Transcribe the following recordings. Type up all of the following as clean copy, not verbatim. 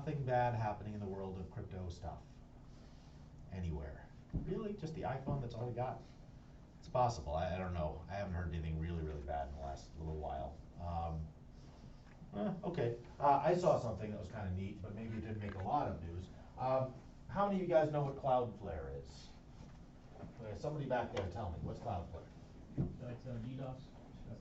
nothing bad happening in the world of crypto stuff anywhere. Really? Just the iPhone, that's all we got? It's possible. I don't know. I haven't heard anything really, really bad in the last little while. Okay. I saw something that was kind of neat, but maybe it didn't make a lot of news. How many of you guys know what Cloudflare is? Okay, somebody back there tell me, what's Cloudflare? So it's a DDoS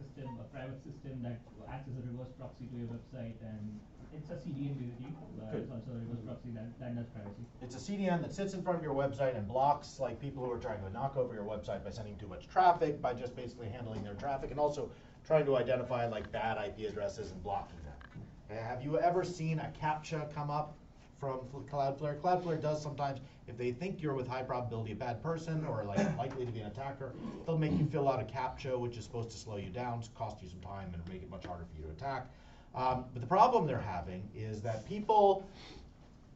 system, a private system that acts as a reverse proxy to your website, and it's a CDN basically, but it's also a reverse proxy that does privacy. It's a CDN that sits in front of your website and blocks like people who are trying to knock over your website by sending too much traffic, by just basically handling their traffic, and also trying to identify like bad IP addresses and blocking them. Okay, have you ever seen a CAPTCHA come up from Cloudflare? Cloudflare does sometimes, if they think you're with high probability a bad person or like likely to be an attacker, they'll make you fill out a CAPTCHA, which is supposed to slow you down, cost you some time, and make it much harder for you to attack. But the problem they're having is that people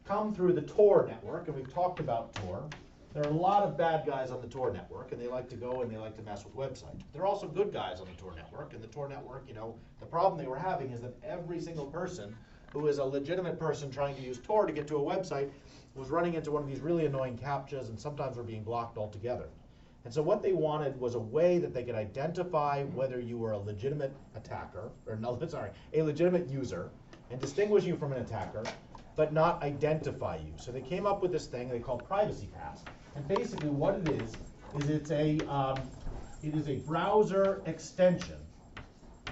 come through the Tor network, and we've talked about Tor. There are a lot of bad guys on the Tor network, and they like to go and they like to mess with websites. There are also good guys on the Tor network, and the Tor network, you know, the problem they were having is that every single person who is a legitimate person trying to use Tor to get to a website was running into one of these really annoying CAPTCHAs, and sometimes were being blocked altogether. And so what they wanted was a way that they could identify whether you were a legitimate attacker, or no, sorry, a legitimate user, and distinguish you from an attacker, but not identify you. So they came up with this thing they call Privacy Pass. And basically what it is it is a browser extension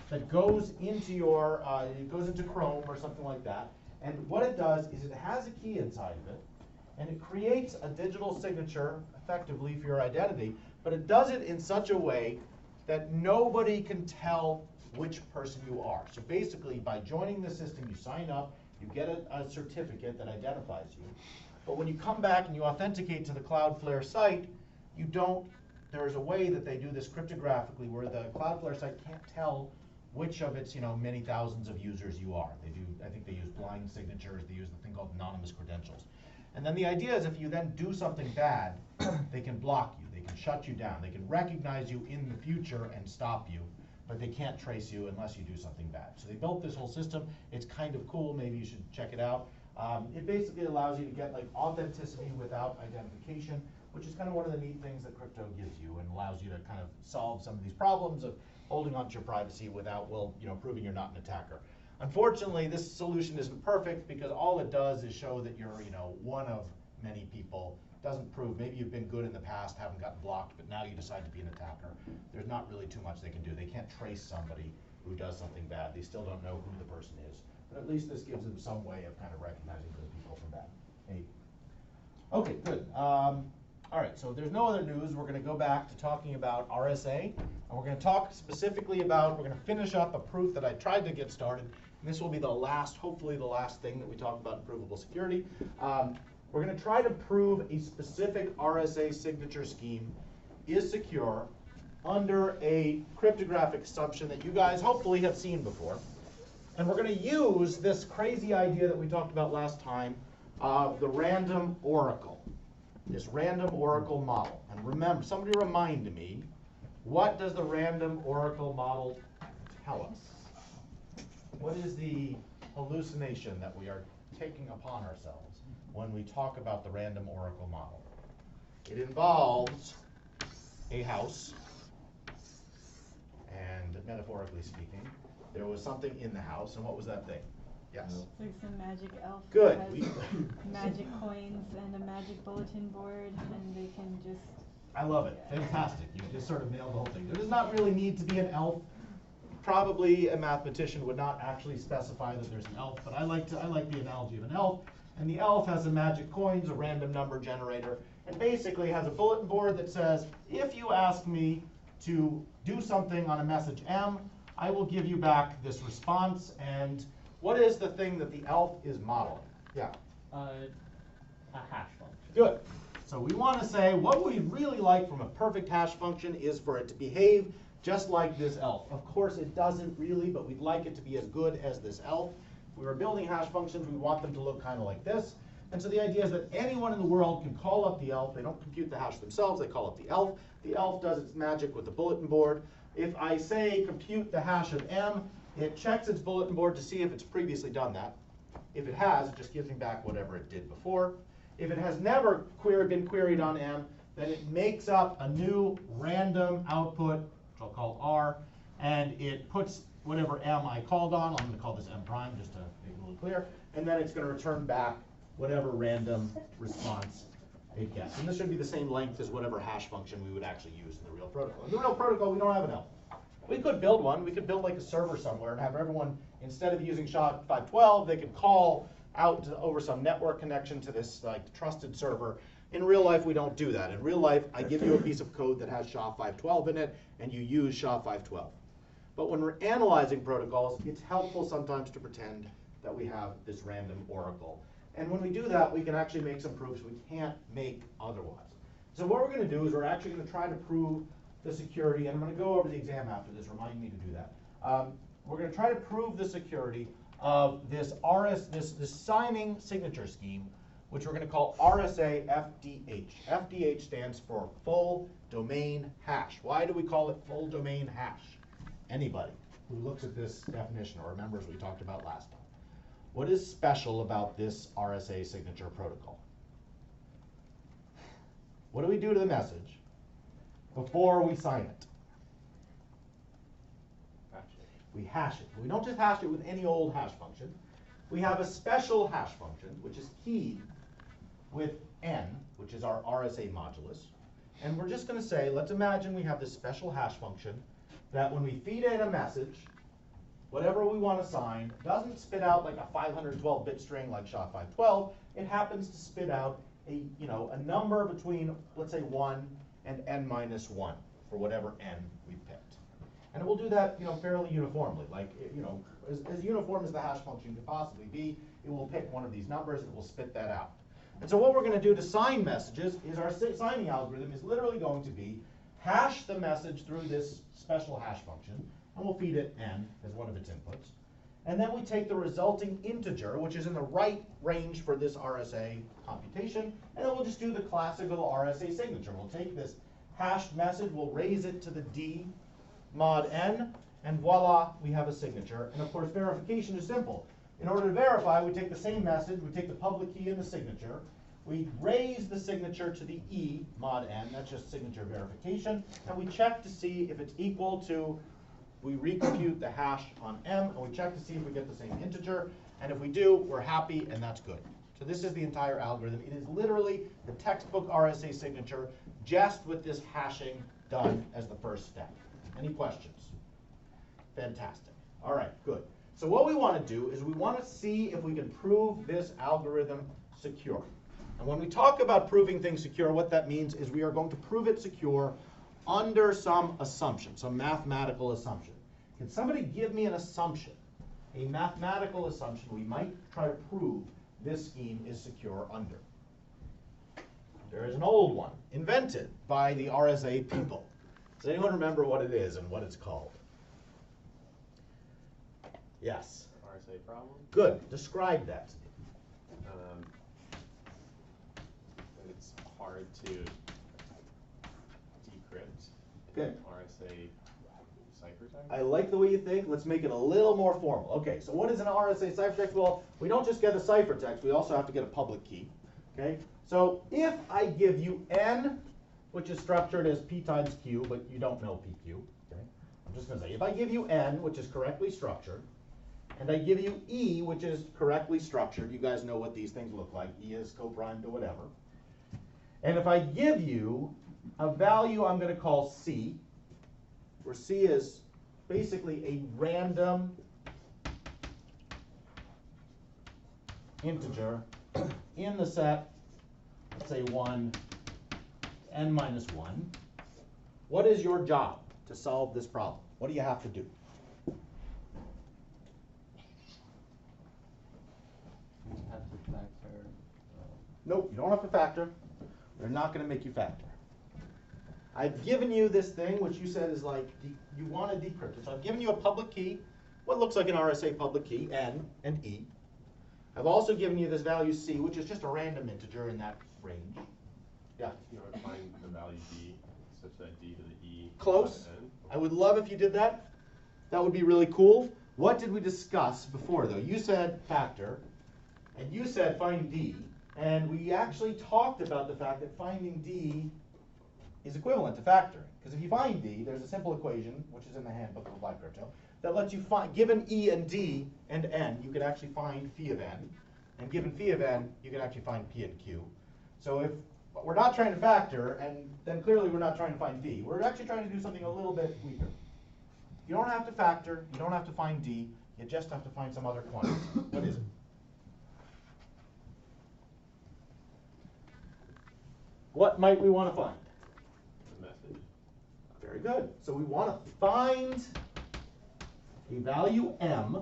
that goes into your, it goes into Chrome or something like that. And what it does is it has a key inside of it, and it creates a digital signature effectively for your identity, but it does it in such a way that nobody can tell which person you are. So basically, by joining the system, you sign up, you get a certificate that identifies you. But when you come back and you authenticate to the Cloudflare site, you don't, there's a way that they do this cryptographically where the Cloudflare site can't tell which of its, many thousands of users you are. They do, I think they use blind signatures, they use the thing called anonymous credentials. And then the idea is if you then do something bad, they can block you, they can shut you down, they can recognize you in the future and stop you, but they can't trace you unless you do something bad. So they built this whole system. It's kind of cool, maybe you should check it out. It basically allows you to get like authenticity without identification, which is kind of one of the neat things that crypto gives you and allows you to kind of solve some of these problems of holding on to your privacy without, proving you're not an attacker. Unfortunately, this solution isn't perfect because all it does is show that you're, one of many people. Doesn't prove, maybe you've been good in the past, haven't gotten blocked, but now you decide to be an attacker. There's not really too much they can do. They can't trace somebody who does something bad. They still don't know who the person is. But at least this gives them some way of kind of recognizing good people from bad. Hey. Okay, good. All right, so if there's no other news, we're going to go back to talking about RSA. And we're going to talk specifically about, we're going to finish up a proof that I tried to get started. And this will be the last, hopefully the last thing that we talk about in provable security. We're going to try to prove a specific RSA signature scheme is secure under a cryptographic assumption that you guys hopefully have seen before. And we're going to use this crazy idea that we talked about last time of the random oracle, this random oracle model. And remember, somebody remind me, what does the random oracle model tell us? What is the hallucination that we are taking upon ourselves when we talk about the random oracle model? It involves a house, and metaphorically speaking, there was something in the house, and what was that thing? Yes? Like some magic elf. Good. Magic coins and a magic bulletin board, and they can just... I love it. Fantastic. You just sort of nailed the whole thing. There does not really need to be an elf. Probably a mathematician would not actually specify that there's an elf, but I like the analogy of an elf. And the elf has a magic coins, a random number generator, and basically has a bulletin board that says, if you ask me to do something on a message M, I will give you back this response. And what is the thing that the elf is modeling? Yeah? A hash function. Good. So we want to say what we'd really like from a perfect hash function is for it to behave just like this elf. Of course it doesn't really, but we'd like it to be as good as this elf. If we were building hash functions, we want them to look kind of like this. And so the idea is that anyone in the world can call up the elf. They don't compute the hash themselves, they call up the elf. The elf does its magic with the bulletin board. If I say compute the hash of M, it checks its bulletin board to see if it's previously done that. If it has, it just gives me back whatever it did before. If it has never been queried on M, then it makes up a new random output, which I'll call R, and it puts whatever M I called on. I'm going to call this M prime just to make it a little clear. And then it's going to return back whatever random response it gets. And this should be the same length as whatever hash function we would actually use in the real protocol. In the real protocol, we don't have an L. We could build one. We could build like a server somewhere and have everyone, instead of using SHA-512, they could call out over some network connection to this like trusted server. In real life, we don't do that. In real life, I give you a piece of code that has SHA-512 in it, and you use SHA-512. But when we're analyzing protocols, it's helpful sometimes to pretend that we have this random oracle. And when we do that, we can actually make some proofs we can't make otherwise. So what we're going to do is we're actually going to try to prove the security, and I'm going to go over the exam after this, remind me to do that. We're going to try to prove the security of this this signing signature scheme, which we're going to call RSA FDH. FDH stands for full domain hash. Why do we call it full domain hash? Anybody who looks at this definition or remembers what we talked about last time. What is special about this RSA signature protocol? What do we do to the message before we sign it? We hash it. We don't just hash it with any old hash function. We have a special hash function, which is keyed with n, which is our RSA modulus. And we're just going to say, let's imagine we have this special hash function that when we feed in a message, whatever we want to sign doesn't spit out like a 512-bit string like SHA-512. It happens to spit out a number between, let's say, 1 and n minus 1 for whatever n we picked. And it will do that, fairly uniformly. Like, as uniform as the hash function could possibly be, it will pick one of these numbers and it will spit that out. And so what we're going to do to sign messages is our signing algorithm is literally going to be hash the message through this special hash function, and we'll feed it n as one of its inputs. And then we take the resulting integer, which is in the right range for this RSA computation, and then we'll just do the classical RSA signature. We'll take this hashed message, we'll raise it to the d mod n, and voila, we have a signature. And of course, verification is simple. In order to verify, we take the same message, we take the public key and the signature, we raise the signature to the e mod n, that's just signature verification, and we check to see if it's equal to, we recompute the hash on m, and we check to see if we get the same integer, and if we do, we're happy, and that's good. So this is the entire algorithm. It is literally the textbook RSA signature, just with this hashing done as the first step. Any questions? Fantastic. All right, good. So what we want to do is we want to see if we can prove this algorithm secure. And when we talk about proving things secure, what that means is we are going to prove it secure under some assumption, some mathematical assumption. Can somebody give me an assumption, a mathematical assumption we might try to prove this scheme is secure under? There is an old one, invented by the RSA people. Does anyone remember what it is and what it's called? Yes. RSA problem? Good. Describe that to me. It's hard to decrypt Okay. RSA ciphertext. I like the way you think. Let's make it a little more formal. Okay, so what is an RSA ciphertext? Well, we don't just get a ciphertext. We also have to get a public key. Okay. So if I give you n, which is structured as p times q, but you don't know pq. Okay. I'm just going to say, if I give you n, which is correctly structured, and I give you e, which is correctly structured, you guys know what these things look like. E is co-primed to whatever. And if I give you a value I'm going to call c, where c is basically a random integer in the set, let's say 1, n minus 1, what is your job to solve this problem? What do you have to do? Have to factor. Nope, you don't have to factor. They're not going to make you factor. I've given you this thing, which you said is like, you want to decrypt it. So I've given you a public key, what looks like an RSA public key, n and e. I've also given you this value c, which is just a random integer in that range. Yeah? You want to find the value d such that d to the e. Close. N. I would love if you did that. That would be really cool. What did we discuss before, though? You said factor. and you said find D, and we actually talked about the fact that finding D is equivalent to factoring. Because if you find D, there's a simple equation, which is in the handbook of applied crypto, that lets you find, given E and D and N, you can actually find phi of N. And given phi of N, you can actually find P and Q. So if we're not trying to factor, and then clearly we're not trying to find D. We're actually trying to do something a little bit weaker. You don't have to factor, you don't have to find D, you just have to find some other quantity. What is it? What might we want to find? The message. Very good. So we want to find a value M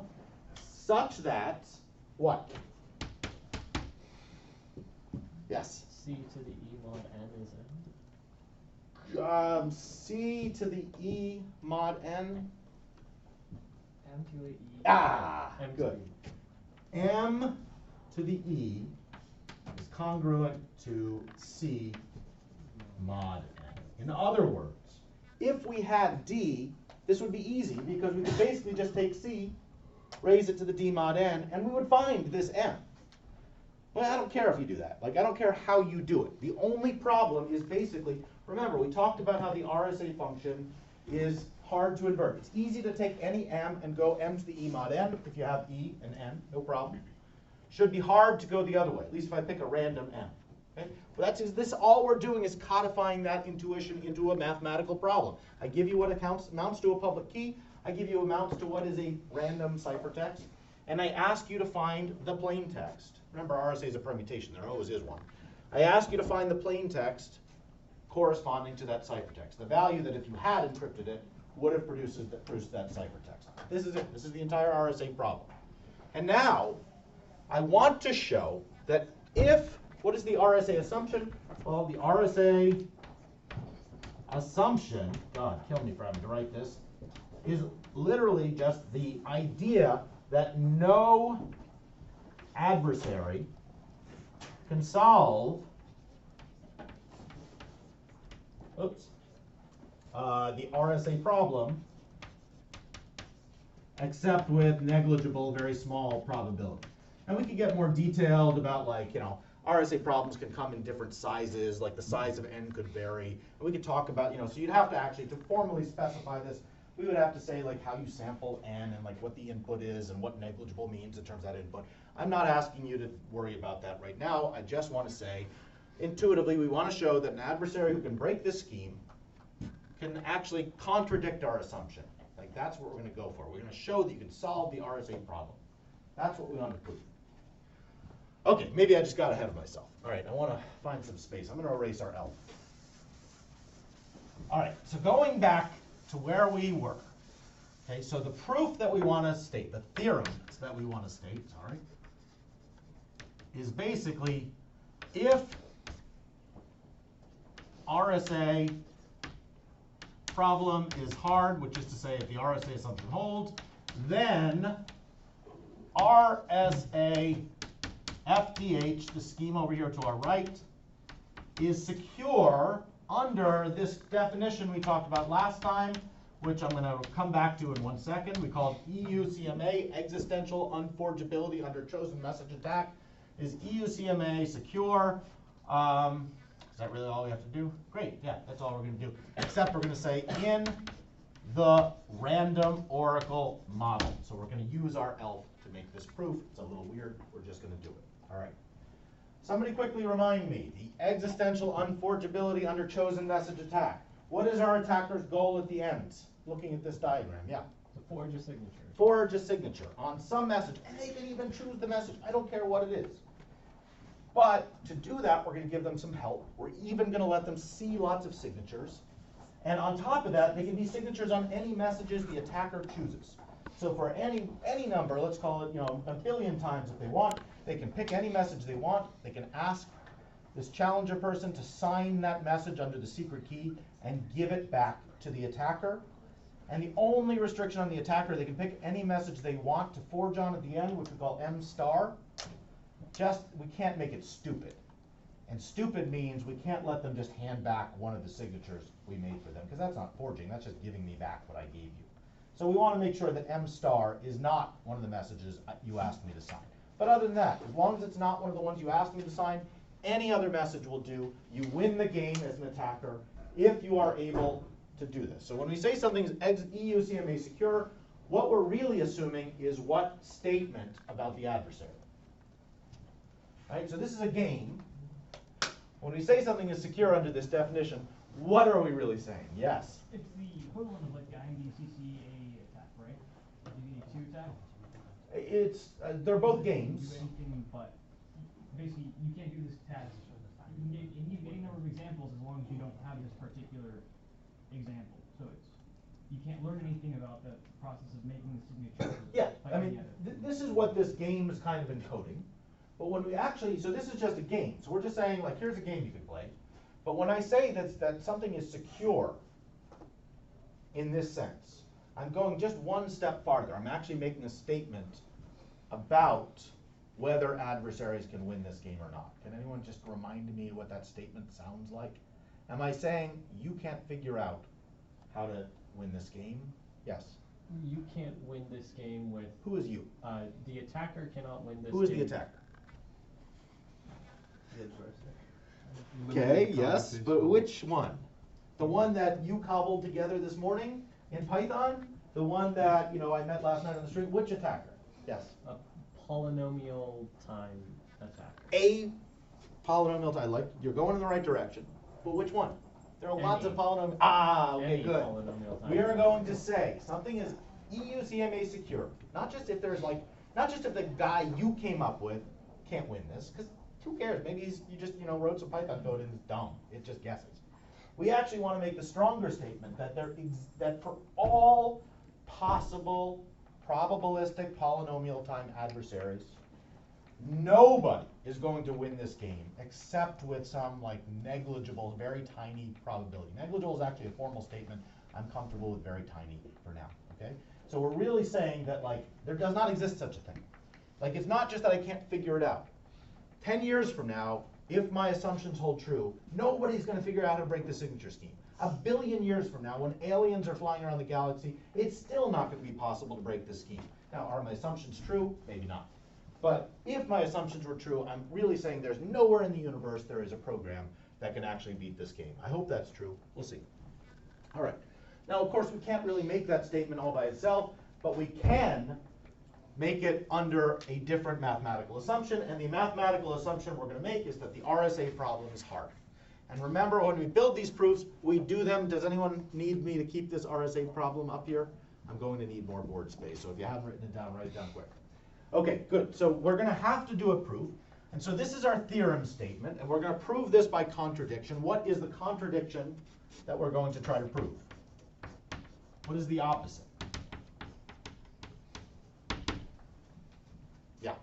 such that what? Yes. C to the E mod N is N. C to the E mod N. M to the E. Ah, M to good. the E. M to the E is congruent to C mod N. In other words, if we had D, this would be easy because we could basically just take C, raise it to the D mod N, and we would find this M. But I don't care if you do that. Like, I don't care how you do it. The only problem is basically, remember, we talked about how the RSA function is hard to invert. It's easy to take any M and go M to the E mod N if you have E and N, no problem. Should be hard to go the other way, at least if I pick a random M. Okay? Well, this all we're doing is codifying that intuition into a mathematical problem. I give you what amounts to a public key. I give you amounts to what is a random ciphertext. And I ask you to find the plain text. Remember, RSA is a permutation. There always is one. I ask you to find the plain text corresponding to that ciphertext. The value that if you had encrypted it would have produced that ciphertext. This is it. This is the entire RSA problem. And now, I want to show that if, what is the RSA assumption? Well, the RSA assumption, God, kill me for having to write this, is literally just the idea that no adversary can solve the RSA problem except with negligible, very small probability. And we could get more detailed about, like, you know, RSA problems can come in different sizes, like the size of N could vary. And we could talk about, you know, so you'd have to actually, to formally specify this, we would have to say, like, how you sample N and, like, what the input is and what negligible means in terms of that input. I'm not asking you to worry about that right now. I just want to say, intuitively, we want to show that an adversary who can break this scheme can actually contradict our assumption. Like, that's what we're going to go for. We're going to show that you can solve the RSA problem. That's what we want to prove. Okay, maybe I just got ahead of myself. All right, I want to find some space. I'm going to erase our L. All right, so going back to where we were. Okay, so the proof that we want to state, the theorem that we want to state, sorry, is basically if RSA problem is hard, which is to say if the RSA assumption holds, then RSA FDH, the scheme over here to our right, is secure under this definition we talked about last time, which I'm going to come back to in 1 second. We called EUCMA, existential unforgeability under chosen message attack. Is EUCMA secure? Is that really all we have to do? Great, yeah, that's all we're going to do. Except we're going to say in the random oracle model. So we're going to use our ELF to make this proof. It's a little weird. We're just going to do it. All right. Somebody quickly remind me, the existential unforgeability under chosen message attack. What is our attacker's goal at the end? Looking at this diagram, yeah. To forge a signature. Forge a signature on some message, and they can even choose the message. I don't care what it is. But to do that, we're going to give them some help. We're even going to let them see lots of signatures. And on top of that, they can be signatures on any messages the attacker chooses. So for any number, let's call it, you know, 1 billion times if they want, they can pick any message they want. They can ask this challenger person to sign that message under the secret key and give it back to the attacker. And the only restriction on the attacker, they can pick any message they want to forge on at the end, which we call M star. Just, we can't make it stupid. And stupid means we can't let them just hand back one of the signatures we made for them, because that's not forging, that's just giving me back what I gave you. So we want to make sure that M star is not one of the messages you asked me to sign. But other than that, as long as it's not one of the ones you asked me to sign, any other message will do. You win the game as an attacker if you are able to do this. So when we say something is EU CMA secure, what we're really assuming is what statement about the adversary. Right? So this is a game. When we say something is secure under this definition, what are we really saying? Yes? It's the equivalent of like the IMD-CCA attack, right? The DD2 attack. It's they're both games. You can do anything but, basically, you can't do this test. You can get any number of examples as long as you don't have this particular example. So you can't learn anything about the process of making the signature. Yeah, by I any mean, other. this is what this game is kind of encoding. But when we actually, so this is just a game. So we're just saying, like, here's a game you can play. But when I say that something is secure in this sense, I'm going just one step farther. I'm actually making a statement about whether adversaries can win this game or not. Can anyone just remind me what that statement sounds like? Am I saying you can't figure out how to win this game? Yes. You can't win this game with. Who is you? The attacker cannot win this. Who is game. the attacker? Okay, yes, but which one? The one that you cobbled together this morning in Python? The one that, I met last night on the street? Which attacker? Yes. A polynomial time attack. A polynomial time. Like, you're going in the right direction. But which one? There are lots of polynomial. Ah, okay, Any good. polynomial time We are attack. going to say something is EU CMA secure. Not just if there's not just if the guy you came up with can't win this, because who cares? Maybe you just wrote some Python code and it's dumb. It just guesses. We actually want to make the stronger statement that that for all possible probabilistic polynomial time adversaries, nobody is going to win this game except with some negligible, very tiny probability. Negligible is actually a formal statement. I'm comfortable with very tiny for now. Okay? So we're really saying that there does not exist such a thing. It's not just that I can't figure it out. 10 years from now, if my assumptions hold true, nobody's going to figure out how to break the signature scheme. A billion years from now, when aliens are flying around the galaxy, it's still not going to be possible to break this scheme. Now, are my assumptions true? Maybe not. But if my assumptions were true, I'm really saying there's nowhere in the universe there is a program that can actually beat this game. I hope that's true. We'll see. All right. Now, of course, we can't really make that statement all by itself, but we can make it under a different mathematical assumption, and the mathematical assumption we're going to make is that the RSA problem is hard. And remember, when we build these proofs, we do them. Does anyone need me to keep this RSA problem up here? I'm going to need more board space, so if you haven't written it down, write it down quick. Okay, good. So we're going to have to do a proof. And so this is our theorem statement, and we're going to prove this by contradiction. What is the contradiction that we're going to try to prove? What is the opposite? Yeah.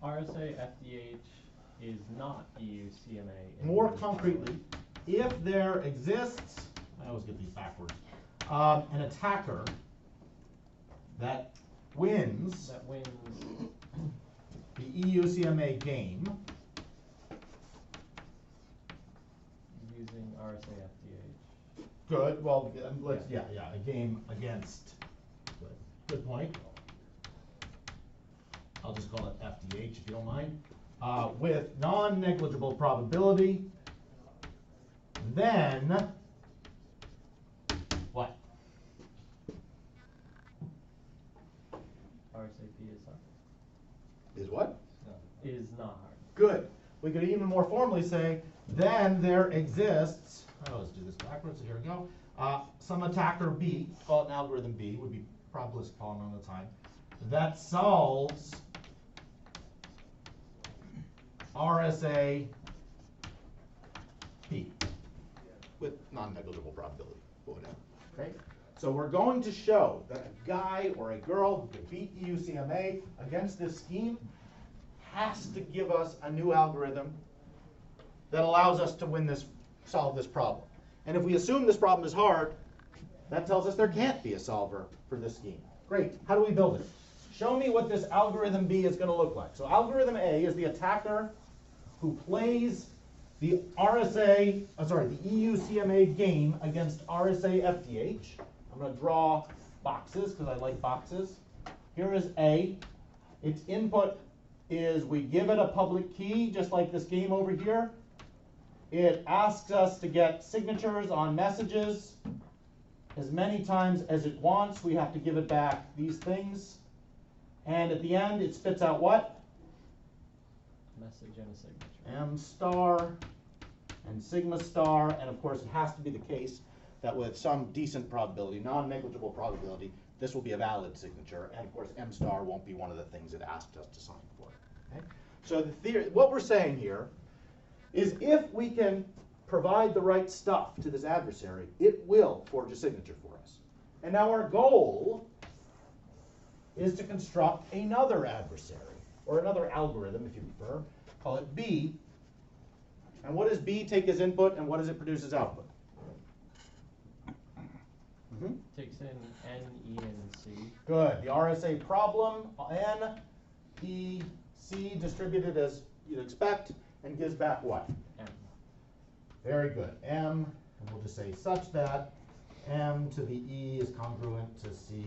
RSA FDH is not EU CMA. More concretely, if there exists, I always get these backwards, an attacker that wins the EU CMA game using RSA FDH. Good. Well, let's a game against. Good point. I'll just call it FDH if you don't mind. With non-negligible probability, then what? RSAP is hard. Is what? Is not hard. Good. We could even more formally say, then there exists, let's do this backwards, so here we go. Some attacker B, call it an algorithm B, would be probabilistic polynomial time, that solves RSA P with non-negligible probability, whatever. Okay? So we're going to show that a guy or a girl who can beat EU CMA against this scheme has to give us a new algorithm that allows us to solve this problem. And if we assume this problem is hard, that tells us there can't be a solver for this scheme. Great. How do we build it? Show me what this algorithm B is going to look like. So algorithm A is the attacker who plays the the EU CMA game against RSA FDH. I'm going to draw boxes because I like boxes. Here is A. Its input is we give it a public key, just like this game over here. It asks us to get signatures on messages as many times as it wants. We have to give it back these things. And at the end, it spits out what? Message and a signature. M star and sigma star. And of course, it has to be the case that with some decent probability, non-negligible probability, this will be a valid signature. And of course, M star won't be one of the things it asked us to sign for. Okay? So the theory, what we're saying here is if we can provide the right stuff to this adversary, it will forge a signature for us. And now our goal is to construct another adversary, or another algorithm, if you prefer. Call it B. And what does B take as input, and what does it produce as output? Takes in N, E, and C. Good. The RSA problem, N, E, C, distributed as you'd expect, and gives back what? M. Very good. M, and we'll just say such that M to the E is congruent to C.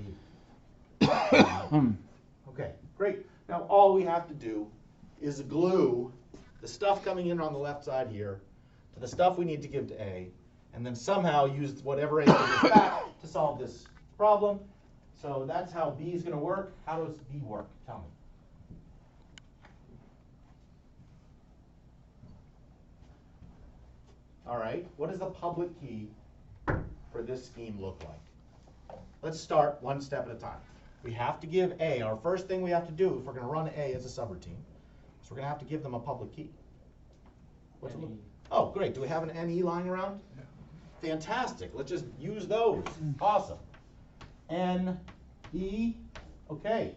Okay, great. Now all we have to do is glue the stuff coming in on the left side here to the stuff we need to give to A, and then somehow use whatever A gives back to solve this problem. So that's how B is going to work. How does B work? Tell me. All right, what does the public key for this scheme look like? Let's start one step at a time. We have to give A, our first thing we have to do if we're going to run A as a subroutine, so we're going to have to give them a public key. What's it look? Oh, great. Do we have an NE lying around? Yeah. Fantastic. Let's just use those. Awesome. NE. Okay.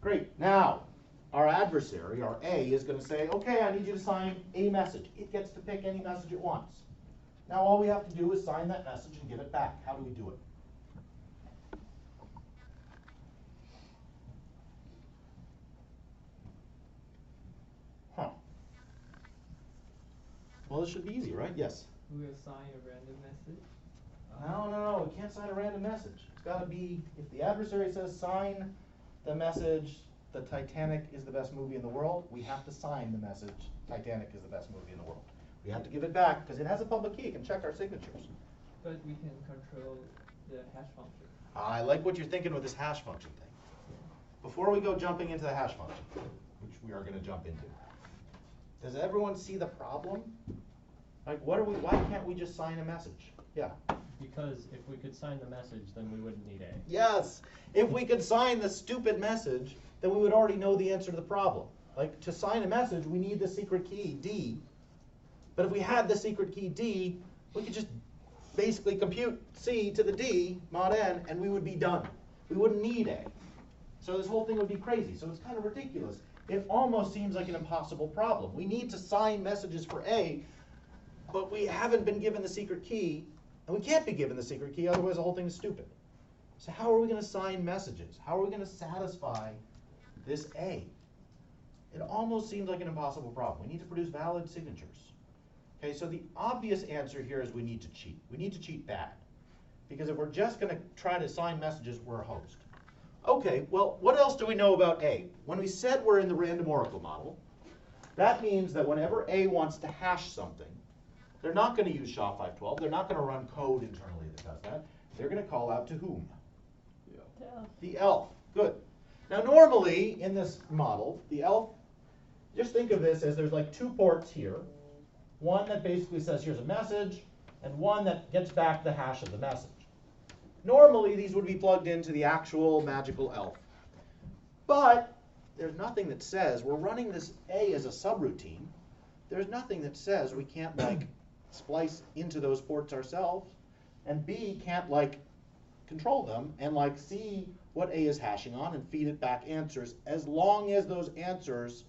Great. Now, our adversary, our A, is going to say, okay, I need you to sign a message. It gets to pick any message it wants. Now, all we have to do is sign that message and give it back. How do we do it? Well, this should be easy, right? Yes? We assign a random message. No, we can't sign a random message. It's got to be, if the adversary says sign the message, the Titanic is the best movie in the world, we have to sign the message, Titanic is the best movie in the world. We have to give it back because it has a public key. It can check our signatures. But we can control the hash function. I like what you're thinking with this hash function thing. Before we go jumping into the hash function, which we are going to jump into, does everyone see the problem? Like, why can't we just sign a message? Yeah. Because if we could sign the message, then we wouldn't need A. Yes. If we could sign the stupid message, then we would already know the answer to the problem. Like, to sign a message, we need the secret key, D. But if we had the secret key, D, we could just basically compute C to the D, mod N, and we would be done. We wouldn't need A. So this whole thing would be crazy. So it's kind of ridiculous. It almost seems like an impossible problem. We need to sign messages for A, but we haven't been given the secret key, and we can't be given the secret key, otherwise the whole thing is stupid. So how are we going to sign messages? How are we going to satisfy this A? It almost seems like an impossible problem. We need to produce valid signatures. Okay, so the obvious answer here is we need to cheat. We need to cheat bad. Because if we're just going to try to sign messages, we're a host. Okay, well, what else do we know about A? When we said we're in the random oracle model, that means that whenever A wants to hash something, they're not going to use SHA-512. They're not going to run code internally that does that. They're going to call out to whom? The elf. The elf. Good. Now, normally, in this model, the elf, just think of this as there's like two ports here. One that basically says, here's a message, and one that gets back the hash of the message. Normally, these would be plugged into the actual magical elf. But there's nothing that says, we're running this A as a subroutine. There's nothing that says we can't, like, splice into those ports ourselves, and B can't, like, control them and, like, see what A is hashing on and feed it back answers as long as those answers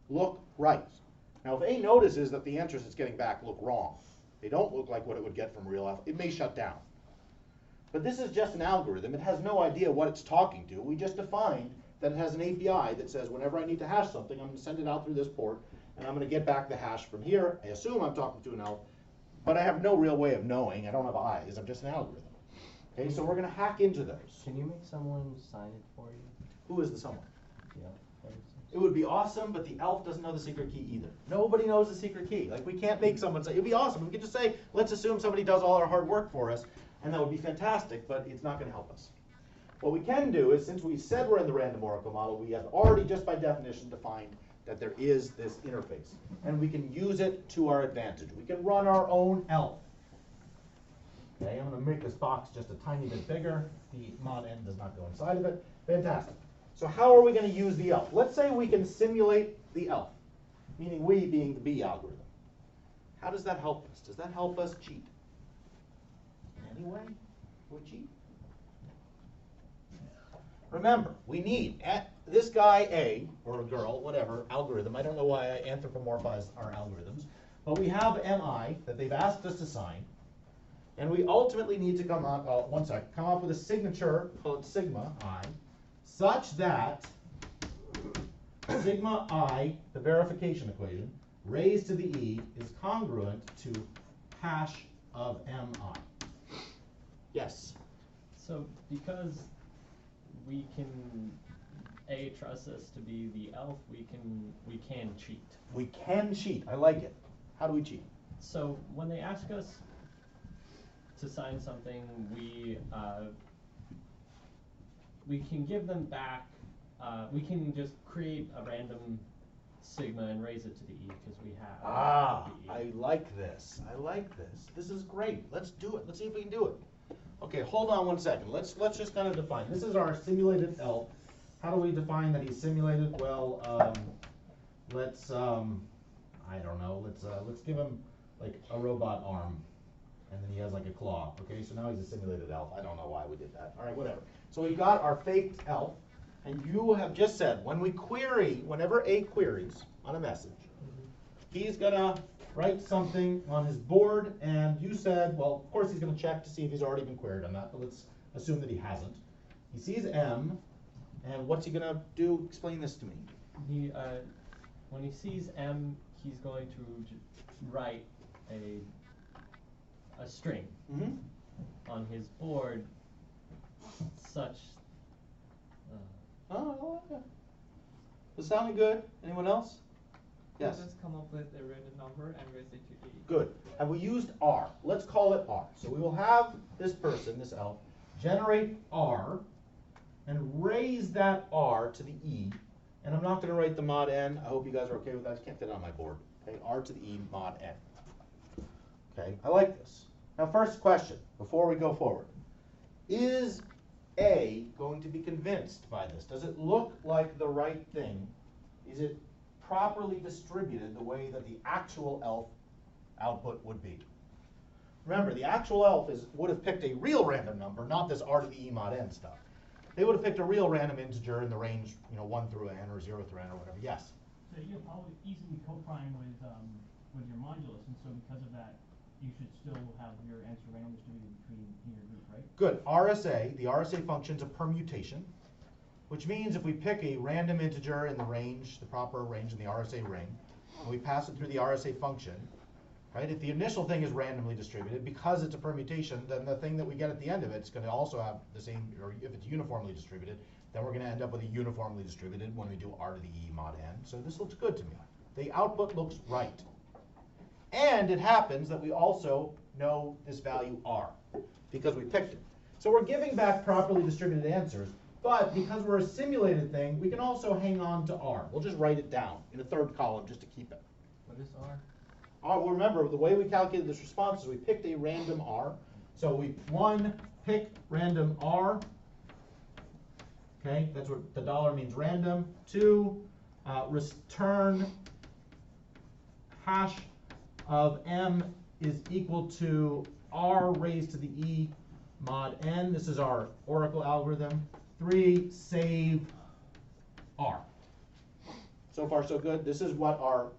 look right. Now, if A notices that the answers it's getting back look wrong, they don't look like what it would get from real elf, it may shut down. But this is just an algorithm. It has no idea what it's talking to. We just defined that it has an API that says whenever I need to hash something, I'm going to send it out through this port, and I'm going to get back the hash from here. I assume I'm talking to an elf, but I have no real way of knowing. I don't have eyes. I'm just an algorithm. Okay, so we're going to hack into those. Can you make someone sign it for you? Who is the someone? Yeah. It would be awesome, but the elf doesn't know the secret key either. Nobody knows the secret key. Like, we can't make someone say, it'd be awesome. We could just say, let's assume somebody does all our hard work for us, and that would be fantastic, but it's not going to help us. What we can do is, since we said we're in the random oracle model, we have already, just by definition, defined that there is this interface. And we can use it to our advantage. We can run our own elf. Okay, I'm going to make this box just a tiny bit bigger. The mod n does not go inside of it. Fantastic. So how are we going to use the elf? Let's say we can simulate the elf, meaning we being the B algorithm. How does that help us? Does that help us cheat? In any way? Will we cheat? Remember, we need this guy A, or a girl, whatever, algorithm. I don't know why I anthropomorphize our algorithms. But we have MI that they've asked us to sign. And we ultimately need to come up, come up with a signature called sigma I, such that sigma I, the verification equation, raised to the E is congruent to hash of MI. Yes? So because we can trust us to be the elf, we can cheat. We can cheat. I like it. How do we cheat? So when they ask us to sign something, we can give them back. We can just create a random sigma and raise it to the E because we have the E. I like this. I like this. This is great. Let's do it. Let's see if we can do it. Okay, hold on one second. Let's just kind of define. This is our simulated elf. How do we define that he's simulated? Well, let's I don't know. Let's give him like a robot arm, and then he has like a claw. Okay, so now he's a simulated elf. I don't know why we did that. All right, whatever. So we've got our faked elf, and you have just said when we query, whenever A queries on a message, he's gonna write something on his board, and you said, well, of course he's going to check to see if he's already been queried on that, but let's assume that he hasn't. He sees M, and what's he going to do? Explain this to me. When he sees M, he's going to write a string on his board such. Oh, yeah. This sounded good. Anyone else? Yes. Just come up with a random number and raise it to E. Good. Have we used R? Let's call it R. So we will have this person, this elf, generate R and raise that R to the E. And I'm not going to write the mod n. I hope you guys are okay with that. I can't fit it on my board. Okay, R to the E mod n. Okay, I like this. Now, first question before we go forward. Is A going to be convinced by this? Does it look like the right thing? Is it properly distributed the way that the actual elf output would be? Remember, the actual elf would have picked a real random number, not this R to the E mod n stuff. They would have picked a real random integer in the range, 1 through n or 0 through n or whatever. Yes? So you'll probably easily co-prime with your modulus, and so because of that, you should still have your answer randomly distributed between your group, right? Good. RSA, the RSA function is a permutation, which means if we pick a random integer in the range, the proper range in the RSA ring, and we pass it through the RSA function, right? If the initial thing is randomly distributed, because it's a permutation, then the thing that we get at the end of it is going to also have the same, or if it's uniformly distributed, then we're going to end up with a uniformly distributed when we do R to the E mod n. So this looks good to me. The output looks right. And it happens that we also know this value R, because we picked it. So we're giving back properly distributed answers, but because we're a simulated thing, we can also hang on to R. We'll just write it down in a third column just to keep it. What is R? Well, remember, the way we calculated this response is we picked a random R. So we, 1, pick random R. Okay, that's what the dollar means, random. 2, return hash of M is equal to R raised to the E mod n. This is our Oracle algorithm. 3, save R. So far, so good. This is what our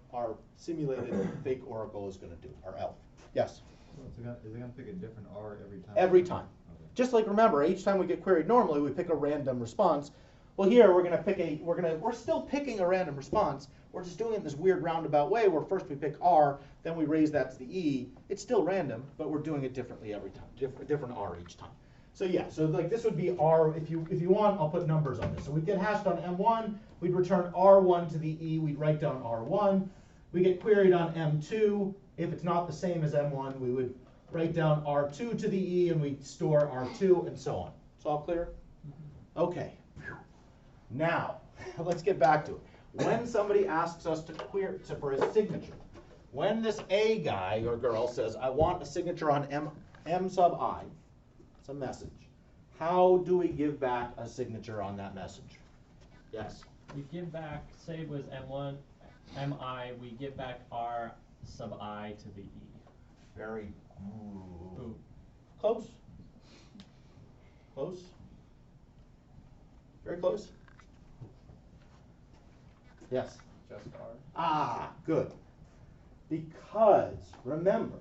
simulated fake Oracle is going to do, our elf. Yes? So is it going to pick a different R every time? Every time. Okay. Just like, remember, each time we get queried normally, we pick a random response. Well, here we're going to pick we're still picking a random response. We're just doing it in this weird roundabout way where first we pick R, then we raise that to the E. It's still random, but we're doing it differently every time, different R each time. So yeah, so like this would be R. If you want, I'll put numbers on this. So we get hashed on M1, we'd return R1 to the E, we'd write down R1. We get queried on M2. If it's not the same as M1, we would write down R2 to the E, and we'd store R2, and so on. It's all clear? Okay. Now, let's get back to it. When somebody asks us to query for a signature, when this A guy or girl says, I want a signature on M sub I, it's a message, how do we give back a signature on that message? Yes? We give back, say it was M1, MI, we give back R sub I to the E. Very Ooh. close. Close. Very close. Yes? Just R. Ah, good. Because, remember,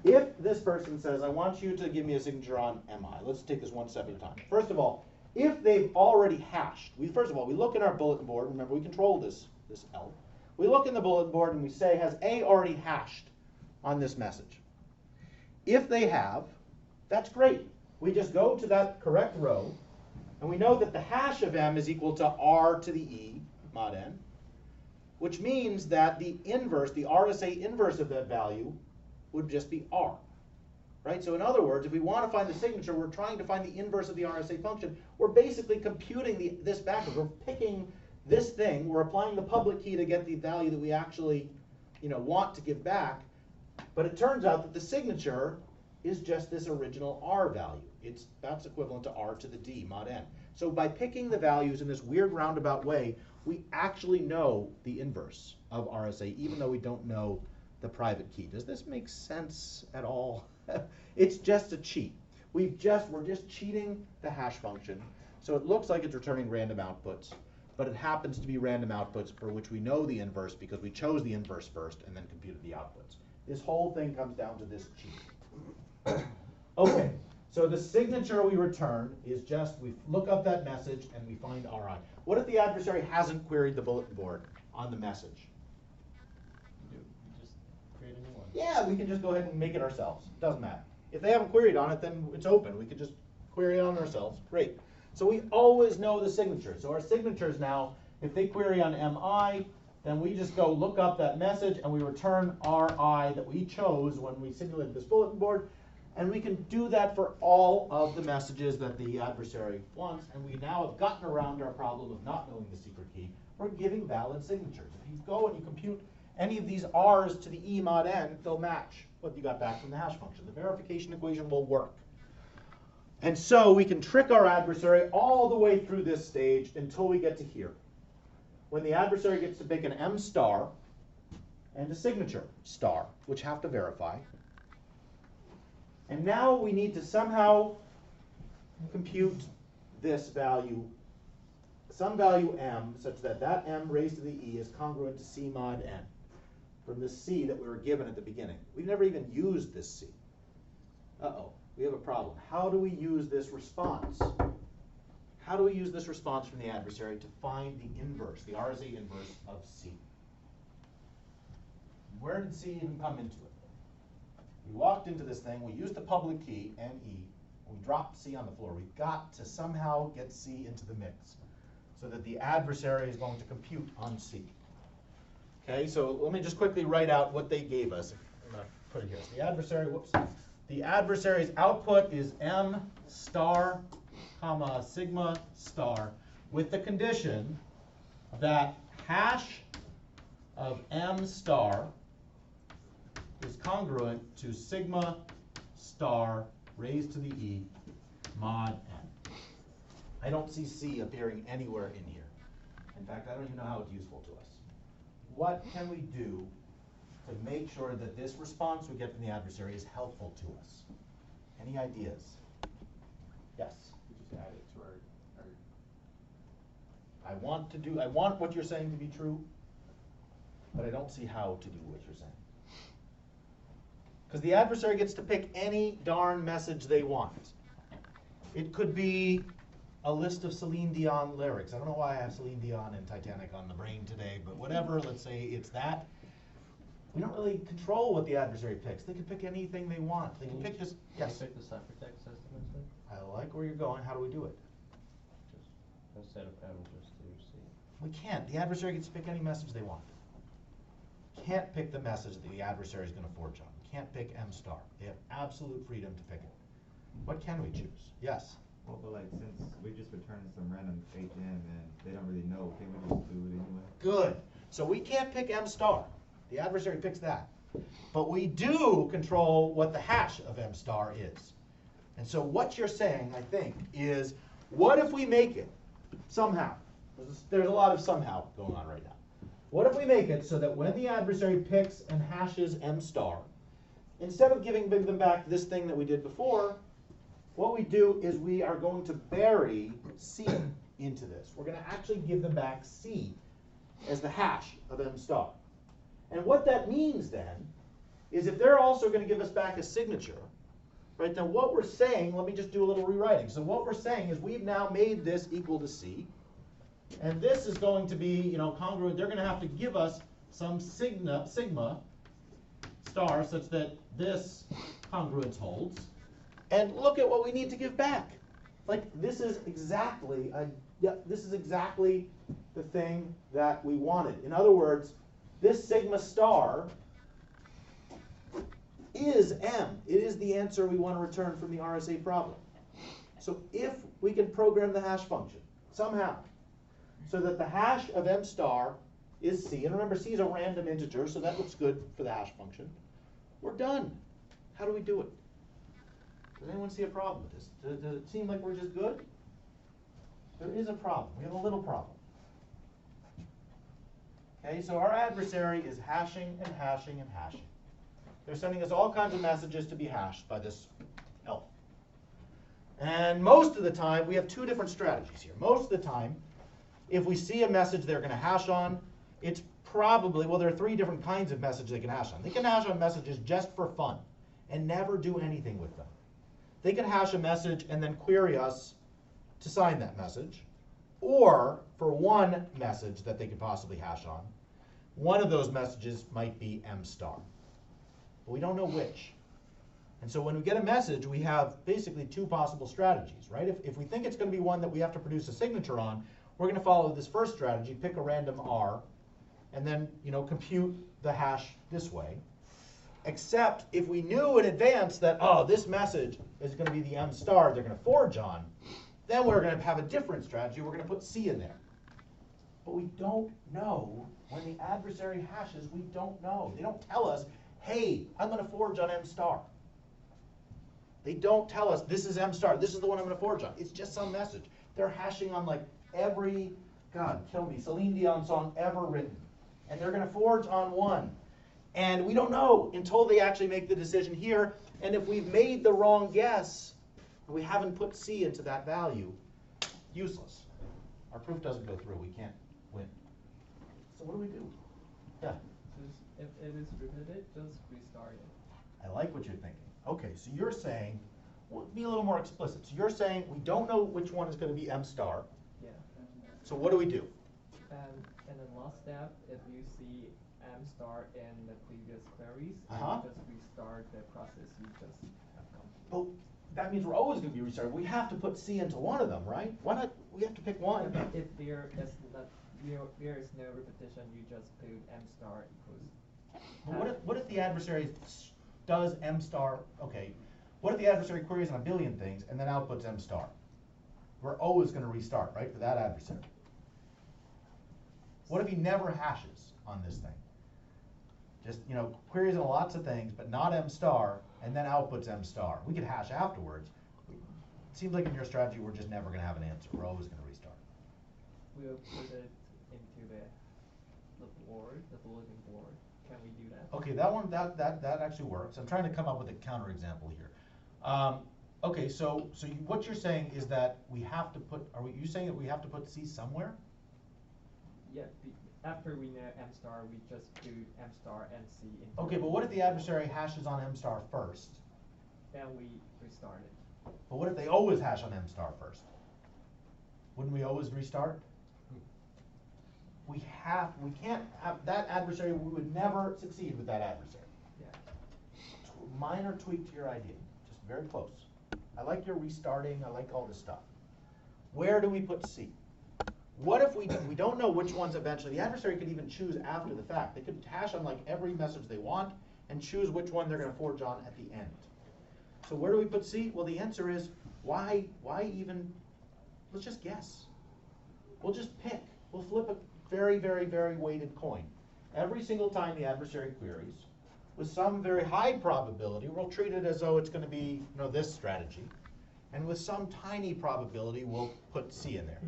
if this person says, I want you to give me a signature on MI, let's take this one step at a time. First of all, if they've already hashed, first of all, we look in our bulletin board, remember we control this L. We look in the bulletin board and we say, has A already hashed on this message? If they have, that's great. We just go to that correct row, and we know that the hash of M is equal to R to the E mod N, which means that the inverse, the RSA inverse of that value would just be R, right? So in other words, if we want to find the signature, we're trying to find the inverse of the RSA function. We're basically computing this backwards. We're picking this thing, we're applying the public key to get the value that we actually, want to give back. But it turns out that the signature is just this original R value. That's equivalent to R to the D mod N. So by picking the values in this weird roundabout way, we actually know the inverse of RSA, even though we don't know the private key. Does this make sense at all? It's just a cheat. We're just cheating the hash function. So it looks like it's returning random outputs, but it happens to be random outputs for which we know the inverse because we chose the inverse first and then computed the outputs. This whole thing comes down to this cheat. Okay, so the signature we return is just, we look up that message and we find RI. What if the adversary hasn't queried the bulletin board on the message? You just create a new one. Yeah, we can just go ahead and make it ourselves. Doesn't matter. If they haven't queried on it, then it's open. We can just query it on ourselves. Great. So we always know the signature. So our signatures now, if they query on MI, then we just go look up that message and we return RI that we chose when we simulated this bulletin board. And we can do that for all of the messages that the adversary wants. And we now have gotten around our problem of not knowing the secret key. We're giving valid signatures. If you go and you compute any of these R's to the E mod N, they'll match what you got back from the hash function. The verification equation will work. And so we can trick our adversary all the way through this stage until we get to here, when the adversary gets to pick an M star and a signature star, which have to verify. And now we need to somehow compute this value, some value M, such that that M raised to the E is congruent to C mod N, from the C that we were given at the beginning. We've never even used this C. Uh-oh, we have a problem. How do we use this response? How do we use this response from the adversary to find the inverse, the RSA inverse of C? Where did C even come into it? We walked into this thing, we used the public key, NE, we dropped C on the floor. We've got to somehow get C into the mix so that the adversary is going to compute on C. Okay, so let me just quickly write out what they gave us. I'm going to put it here. So the adversary, the adversary's output is M star, comma, sigma star, with the condition that hash of M star is congruent to sigma star raised to the E mod N. I don't see C appearing anywhere in here. In fact, I don't even know how it's useful to us. What can we do to make sure that this response we get from the adversary is helpful to us? Any ideas? Yes? We just add it to our I want what you're saying to be true, but I don't see how to do what you're saying. Because the adversary gets to pick any darn message they want. It could be a list of Celine Dion lyrics. I don't know why I have Celine Dion and Titanic on the brain today, but whatever, let's say it's that. We don't really control what the adversary picks. They can pick anything they want. They can pick this. Yes? Can you pick the ciphertext estimates then? I like where you're going. How do we do it? Just instead of M, just do C. We can't. The adversary gets to pick any message they want. Can't pick the message that the adversary is going to forge on. Can't pick M star. They have absolute freedom to pick it. What can we choose? Yes? Well, but like, since we just returned some random fake M and they don't really know, can we just do it anyway? Good. So we can't pick M star. The adversary picks that. But we do control what the hash of M star is. And so what you're saying, I think, is what if we make it somehow? There's a lot of somehow going on right now. What if we make it so that when the adversary picks and hashes M star, instead of giving them back this thing that we did before, what we do is we are going to bury C into this. We're going to actually give them back C as the hash of M star. And what that means then is if they're also going to give us back a signature, right, then what we're saying, let me just do a little rewriting. So what we're saying is we've now made this equal to C. And this is going to be, congruent. They're going to have to give us some sigma star such that this congruence holds. And look at what we need to give back. Like this is exactly the thing that we wanted. In other words, this sigma star is M. It is the answer we want to return from the RSA problem. So if we can program the hash function somehow, so that the hash of M star is C, and remember C is a random integer, so that looks good for the hash function, we're done. How do we do it? Does anyone see a problem with this? Does it seem like we're just good? There is a problem. We have a little problem. Okay, so our adversary is hashing and hashing and hashing. They're sending us all kinds of messages to be hashed by this elf. And most of the time, we have two different strategies here. Most of the time, if we see a message they're going to hash on, it's probably, well, there are three different kinds of messages they can hash on. They can hash on messages just for fun and never do anything with them. They can hash a message and then query us to sign that message. Or for one message that they could possibly hash on, one of those messages might be M star. But we don't know which. And so when we get a message, we have basically two possible strategies, right? If we think it's going to be one that we have to produce a signature on, we're going to follow this first strategy, pick a random R, and then compute the hash this way. Except if we knew in advance that, oh, this message is going to be the M star they're going to forge on, then we're going to have a different strategy. We're going to put C in there. But we don't know when the adversary hashes. We don't know. They don't tell us, hey, I'm going to forge on M star. They don't tell us this is M star. This is the one I'm going to forge on. It's just some message. They're hashing on like every, God, kill me, Celine Dion song ever written. And they're going to forge on one. And we don't know until they actually make the decision here. And if we've made the wrong guess, and we haven't put C into that value, useless. Our proof doesn't go through. We can't win. So what do we do? Yeah. If it is repeated, just restart it. I like what you're thinking. Okay, so you're saying, well, be a little more explicit. So you're saying we don't know which one is going to be M star. Yeah. So what do we do? And the last step, if you see M star in the previous queries, Uh-huh. you just restart the process you just have come to. Well, that means we're always going to be restarted. We have to put C into one of them, right? Why not? We have to pick one. If there is no repetition, you just put M star equals. But what if the adversary does M star? Okay. What if the adversary queries on a billion things and then outputs M star? We're always going to restart, right, for that adversary. What if he never hashes on this thing? Just, queries on lots of things, but not M star, and then outputs M star. We could hash afterwards. It seems like in your strategy, we're just never going to have an answer. We're always going to restart. We'll put it into the board, the bulletin board. Can we do that? Okay, that actually works. I'm trying to come up with a counterexample here. Okay, so what you're saying is that we have to put. Are you saying that we have to put C somewhere? Yeah. After we know M star, we just do M star and C. Into Okay, but what if the adversary hashes on M star first? Then we restart it. But what if they always hash on M star first? Wouldn't we always restart? We can't have that adversary. We would never succeed with that adversary. Yeah. Minor tweak to your idea, just very close. I like your restarting. I like all this stuff. Where do we put C? what if we don't know which ones eventually? The adversary could even choose after the fact. They could hash on like every message they want and choose which one they're going to forge on at the end. So where do we put C? Well, the answer is why even? Let's just guess. We'll just pick. We'll flip a very, very, very weighted coin. Every single time the adversary queries, with some very high probability, we'll treat it as though it's going to be this strategy. And with some tiny probability, we'll put C in there.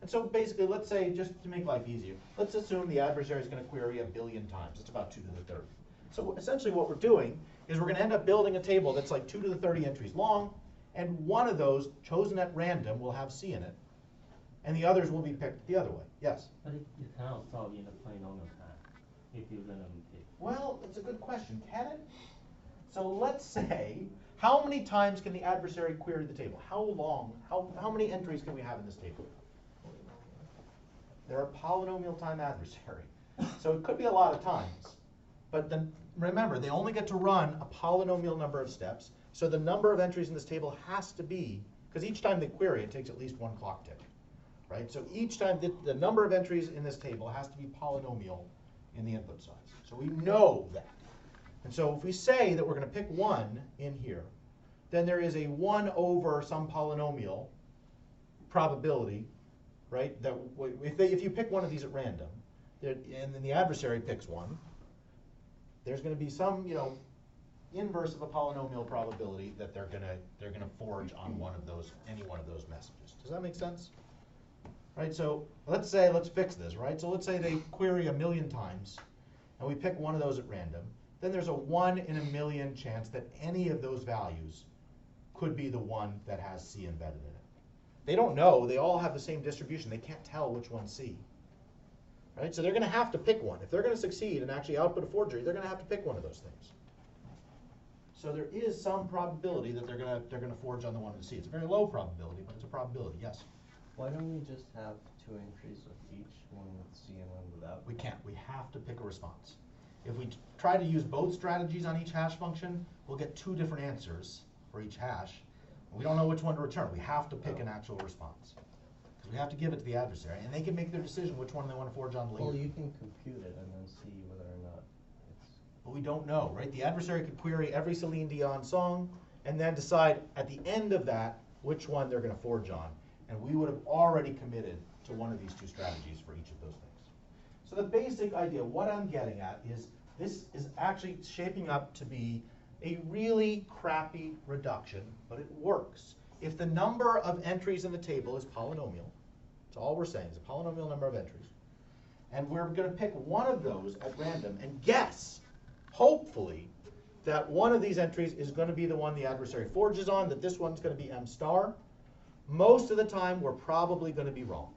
And so basically, let's say, just to make life easier, let's assume the adversary is going to query 1 billion times. It's about 2 to the 30. So essentially what we're doing is we're going to end up building a table that's like 2 to the 30 entries long, and one of those, chosen at random, will have C in it, and the others will be picked the other way. Yes? But you cannot solve in a polynomial time if you randomly pick. Well, it's a good question. Can it? So let's say, how many times can the adversary query the table? How long, how many entries can we have in this table? They're a polynomial time adversary. So it could be a lot of times. But then remember, they only get to run a polynomial number of steps. So the number of entries in this table has to be, because each time they query, it takes at least 1 clock tick. Right? So each time the number of entries in this table has to be polynomial in the input size. So we know that. And so if we say that we're going to pick 1 in here, then there is a 1 over some polynomial probability, right? That if you pick one of these at random, and then the adversary picks 1, there's going to be some inverse of a polynomial probability that they're gonna forge on any one of those messages. Does that make sense? Right. So let's fix this. Right. So let's say they query 1 million times, and we pick one of those at random. Then there's a 1 in 1 million chance that any of those values could be the one that has C embedded in it. They don't know. They all have the same distribution. They can't tell which one's C. Right? So they're going to have to pick one. If they're going to succeed and actually output a forgery, they're going to have to pick one of those things. So there is some probability that they're going to forge on the one with C. It's a very low probability, but it's a probability. Yes. Why don't we just have 2 entries of each, one with C and one without? We can't. We have to pick a response. If we try to use both strategies on each hash function, we'll get 2 different answers for each hash. We don't know which one to return. We have to pick an actual response. Because we have to give it to the adversary, and they can make their decision which one they want to forge on later. Well, you can compute it and then see whether or not it's... But we don't know, right? The adversary could query every Celine Dion song and then decide at the end of that which one they're going to forge on. And we would have already committed to one of these 2 strategies for each of those things. So the basic idea, what I'm getting at is this is actually shaping up to be a really crappy reduction, but it works. If the number of entries in the table is polynomial, that's all we're saying, is a polynomial number of entries, and we're going to pick one of those at random and guess, hopefully, that one of these entries is going to be the one the adversary forges on, that this one's going to be M star, most of the time we're probably going to be wrong.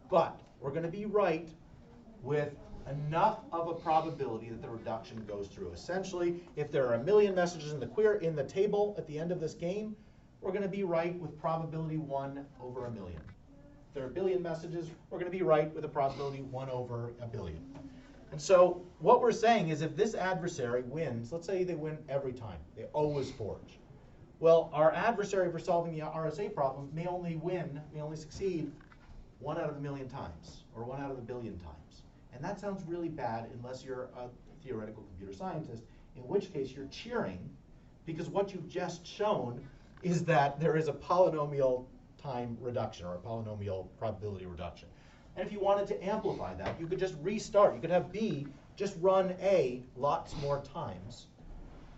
But we're going to be right with enough of a probability that the reduction goes through. Essentially, if there are 1 million messages in the table at the end of this game, we're going to be right with probability 1 over 1 million. If there are 1 billion messages, we're going to be right with a probability 1 over 1 billion. And so what we're saying is if this adversary wins, let's say they win every time, they always forge. Well, our adversary for solving the RSA problem may only succeed 1 out of 1 million times, or 1 out of 1 billion times. And that sounds really bad unless you're a theoretical computer scientist, in which case you're cheering because what you've just shown is that there is a polynomial time reduction or a polynomial probability reduction. And if you wanted to amplify that, you could just restart. You could have B just run A lots more times.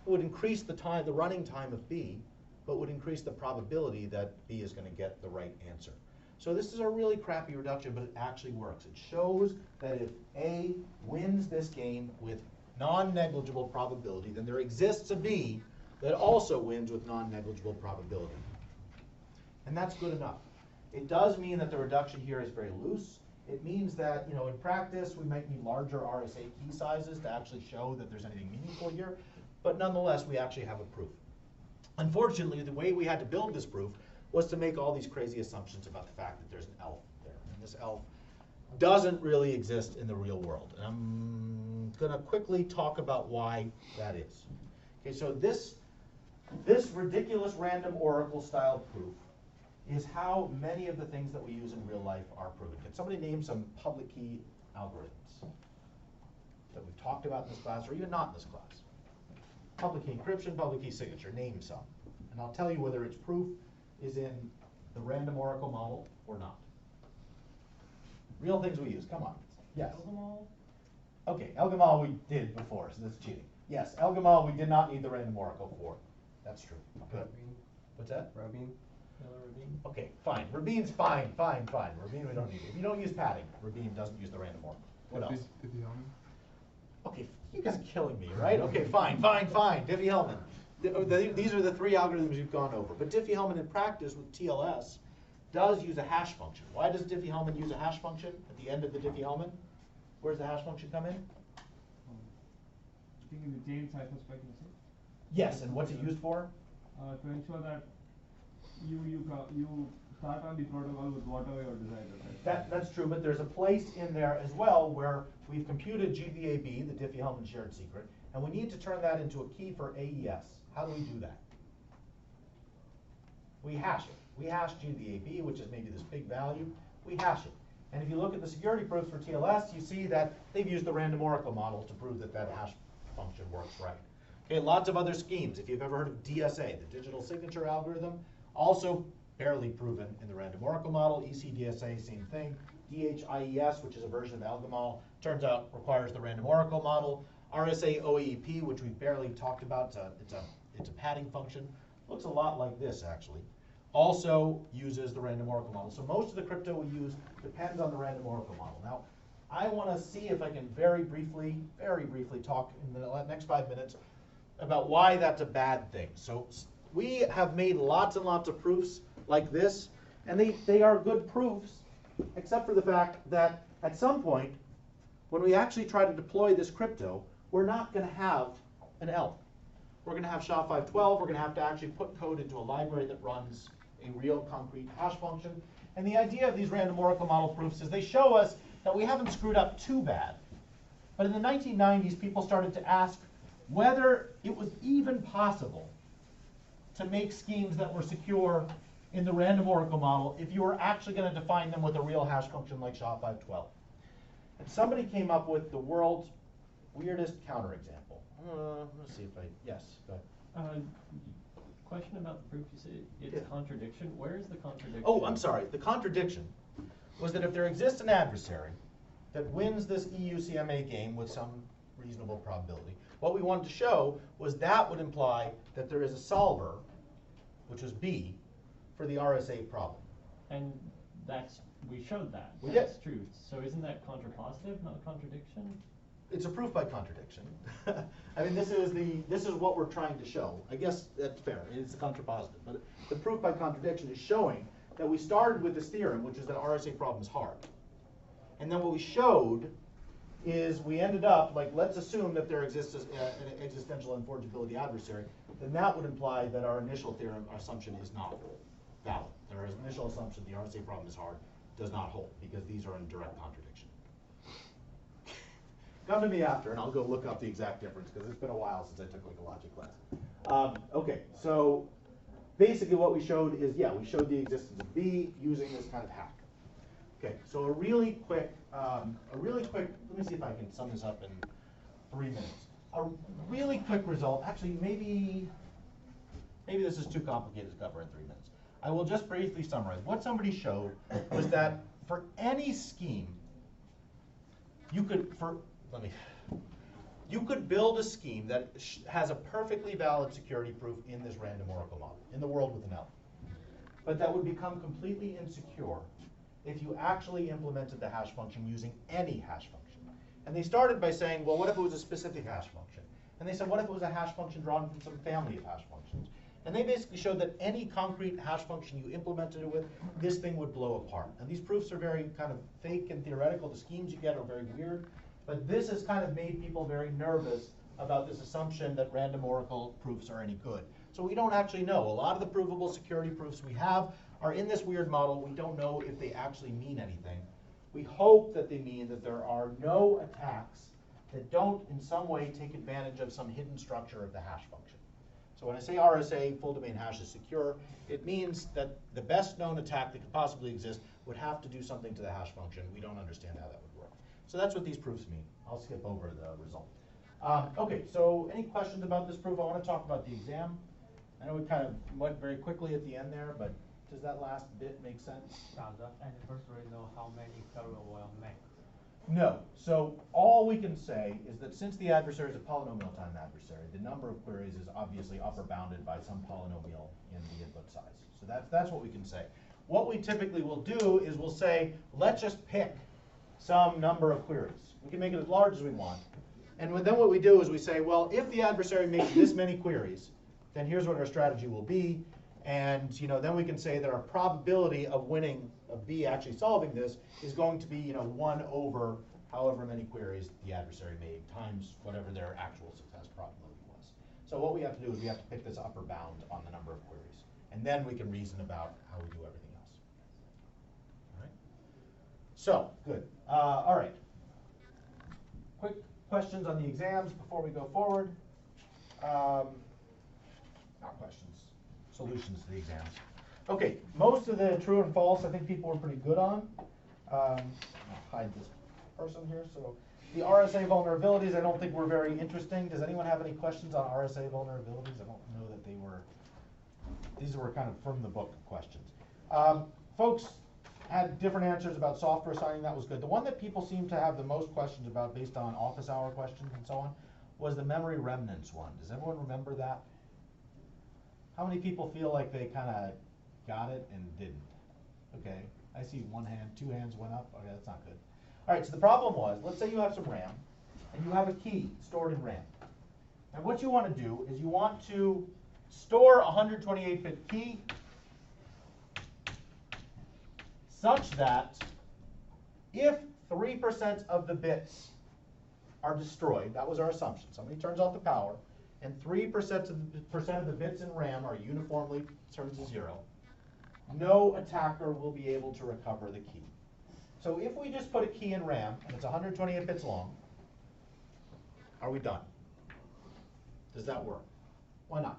It would increase the running time of B, but would increase the probability that B is going to get the right answer. So this is a really crappy reduction, but it actually works. It shows that if A wins this game with non-negligible probability, then there exists a B that also wins with non-negligible probability. And that's good enough. It does mean that the reduction here is very loose. It means that, in practice, we might need larger RSA key sizes to actually show that there's anything meaningful here. But nonetheless, we actually have a proof. Unfortunately, the way we had to build this proof was to make all these crazy assumptions about the fact that there's an elf there. And this elf doesn't really exist in the real world. And I'm going to quickly talk about why that is. Okay, so this ridiculous random oracle style proof is how many of the things that we use in real life are proven. Can somebody name some public key algorithms that we've talked about in this class, or even not in this class? Public key encryption, public key signature, name some. And I'll tell you whether its proof is in the random oracle model or not. Real things we use, come on. Yes. Elgamal? Okay, Elgamal we did before, so that's cheating. Yes, Elgamal we did not need the random oracle for. That's true. Good. What's that? Rabin. Okay, fine. Rabin's fine. Rabin we don't need it. If you don't use padding, Rabin doesn't use the random oracle. What else? Okay, you guys are killing me, right? Okay, fine. Diffie-Hellman. These are the three algorithms we've gone over. But Diffie-Hellman in practice with TLS does use a hash function. Why does Diffie-Hellman use a hash function at the end of the Diffie-Hellman? Where does the hash function come in? I think in the James hyperspeculacy. Yes, and what's it used for? To ensure that you start on the protocol with whatever your desired. That's true, but there's a place in there as well where we've computed GVAB, the Diffie-Hellman shared secret, and we need to turn that into a key for AES. How do we do that? We hash it. We hash GVAB, which is maybe this big value. We hash it. And if you look at the security proofs for TLS, you see that they've used the random oracle model to prove that that hash function works right. Okay, lots of other schemes. If you've ever heard of DSA, the digital signature algorithm, also barely proven in the random oracle model. ECDSA, same thing. DHIES, which is a version of Elgamal, turns out requires the random oracle model. RSA OEP, which we barely talked about, it's a padding function. Looks a lot like this, actually. Also uses the random oracle model. So most of the crypto we use depends on the random oracle model. Now, I want to see if I can very briefly talk in the next 5 minutes about why that's a bad thing. So we have made lots and lots of proofs like this, and they are good proofs, except for the fact that at some point, when we actually try to deploy this crypto, we're not going to have an ELF. We're going to have SHA-512. We're going to actually put code into a library that runs a real concrete hash function. And the idea of these random oracle model proofs is they show us that we haven't screwed up too bad. But in the 1990s, people started to ask whether it was even possible to make schemes that were secure in the random oracle model if you were actually going to define them with a real hash function like SHA-512. And somebody came up with the world's weirdest counterexample. Let's see if yes, go ahead. Question about the proof, you said it's contradiction. Where is the contradiction? Oh, I'm sorry. The contradiction was that if there exists an adversary that wins this EU-CMA game with some reasonable probability, what we wanted to show was that would imply that there is a solver, which was B, for the RSA problem. And we showed that. We That's did. true. So isn't that contrapositive, not contradiction? It's a proof by contradiction. I mean, this is what we're trying to show. I guess that's fair. It's a contrapositive. But the proof by contradiction is showing that we started with this theorem, which is that RSA problem is hard. And then what we showed is we ended up, like, let's assume that there exists an existential unforgeability adversary, then that would imply that our initial theorem, our assumption is not valid. Our initial assumption, the RSA problem is hard, does not hold, because these are in direct contradiction. Come to me after, and I'll go look up the exact difference, because it's been a while since I took like a logic class. Okay, so basically what we showed is, we showed the existence of B using this kind of hack. Okay, so a really quick, let me see if I can sum this up in 3 minutes. A really quick result, actually maybe this is too complicated to cover in 3 minutes. I will just briefly summarize. What somebody showed was that for any scheme, you could build a scheme that has a perfectly valid security proof in this random oracle model, in the world with an L. But that would become completely insecure if you actually implemented the hash function using any hash function. And they started by saying, well, what if it was a specific hash function? And they said, what if it was a hash function drawn from some family of hash functions? And they basically showed that any concrete hash function you implemented it with, this thing would blow apart. And these proofs are very kind of fake and theoretical. The schemes you get are very weird. But this has kind of made people very nervous about this assumption that random oracle proofs are any good. So we don't actually know. A lot of the provable security proofs we have are in this weird model. We don't know if they actually mean anything. We hope that they mean that there are no attacks that don't in some way take advantage of some hidden structure of the hash function. So when I say RSA, full domain hash is secure, it means that the best known attack that could possibly exist would have to do something to the hash function. We don't understand how that would work. So that's what these proofs mean. I'll skip over the result. Okay, so any questions about this proof? I want to talk about the exam. I know we kind of went very quickly at the end there, but does that last bit make sense? And first we know how many query will make. No. So all we can say is that since the adversary is a polynomial time adversary, the number of queries is obviously upper bounded by some polynomial in the input size. So that's what we can say. What we typically will do is we'll say, let's just pick some number of queries. We can make it as large as we want. And then what we do is we say, well, if the adversary makes this many queries, then here's what our strategy will be. And then we can say that our probability of winning, of B actually solving this, is going to be 1 over however many queries the adversary made times whatever their actual success probability was. So what we have to do is we have to pick this upper bound on the number of queries. And then we can reason about how we do everything else. All right? So, good. All right. Quick questions on the exams before we go forward. Not questions. Solutions to the exams. Okay, most of the true and false I think people were pretty good on. I'll hide this person here. So the RSA vulnerabilities I don't think were very interesting. Does anyone have any questions on RSA vulnerabilities? I don't know that they were, these were kind of from the book questions. Folks had different answers about software signing. That was good. The one that people seem to have the most questions about based on office hour questions and so on was the memory remnants one. Does everyone remember that? How many people feel like they kind of got it and didn't? Okay, I see one hand, 2 hands went up. Okay, that's not good. All right, so the problem was, let's say you have some RAM, and you have a key stored in RAM. And what you want to do is you want to store a 128-bit key such that if 3% of the bits are destroyed, that was our assumption, somebody turns off the power, and 3% of the bits in RAM are uniformly turned to 0, no attacker will be able to recover the key. So if we just put a key in RAM, and it's 128 bits long, are we done? Does that work? Why not?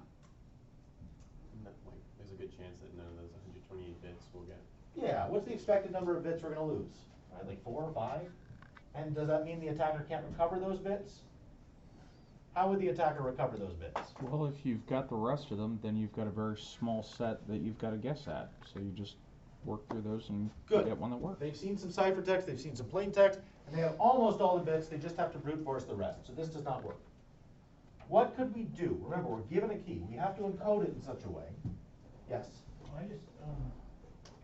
There's a good chance that none of those 128 bits will get. Yeah, what's the expected number of bits we're going to lose? Right, like 4 or 5? And does that mean the attacker can't recover those bits? How would the attacker recover those bits? Well, if you've got the rest of them, then you've got a very small set that you've got to guess at. So you just work through those and get one that works. They've seen some ciphertext, they've seen some plain text, and they have almost all the bits. They just have to brute force the rest. So this does not work. What could we do? Remember, we're given a key. We have to encode it in such a way. Yes? I just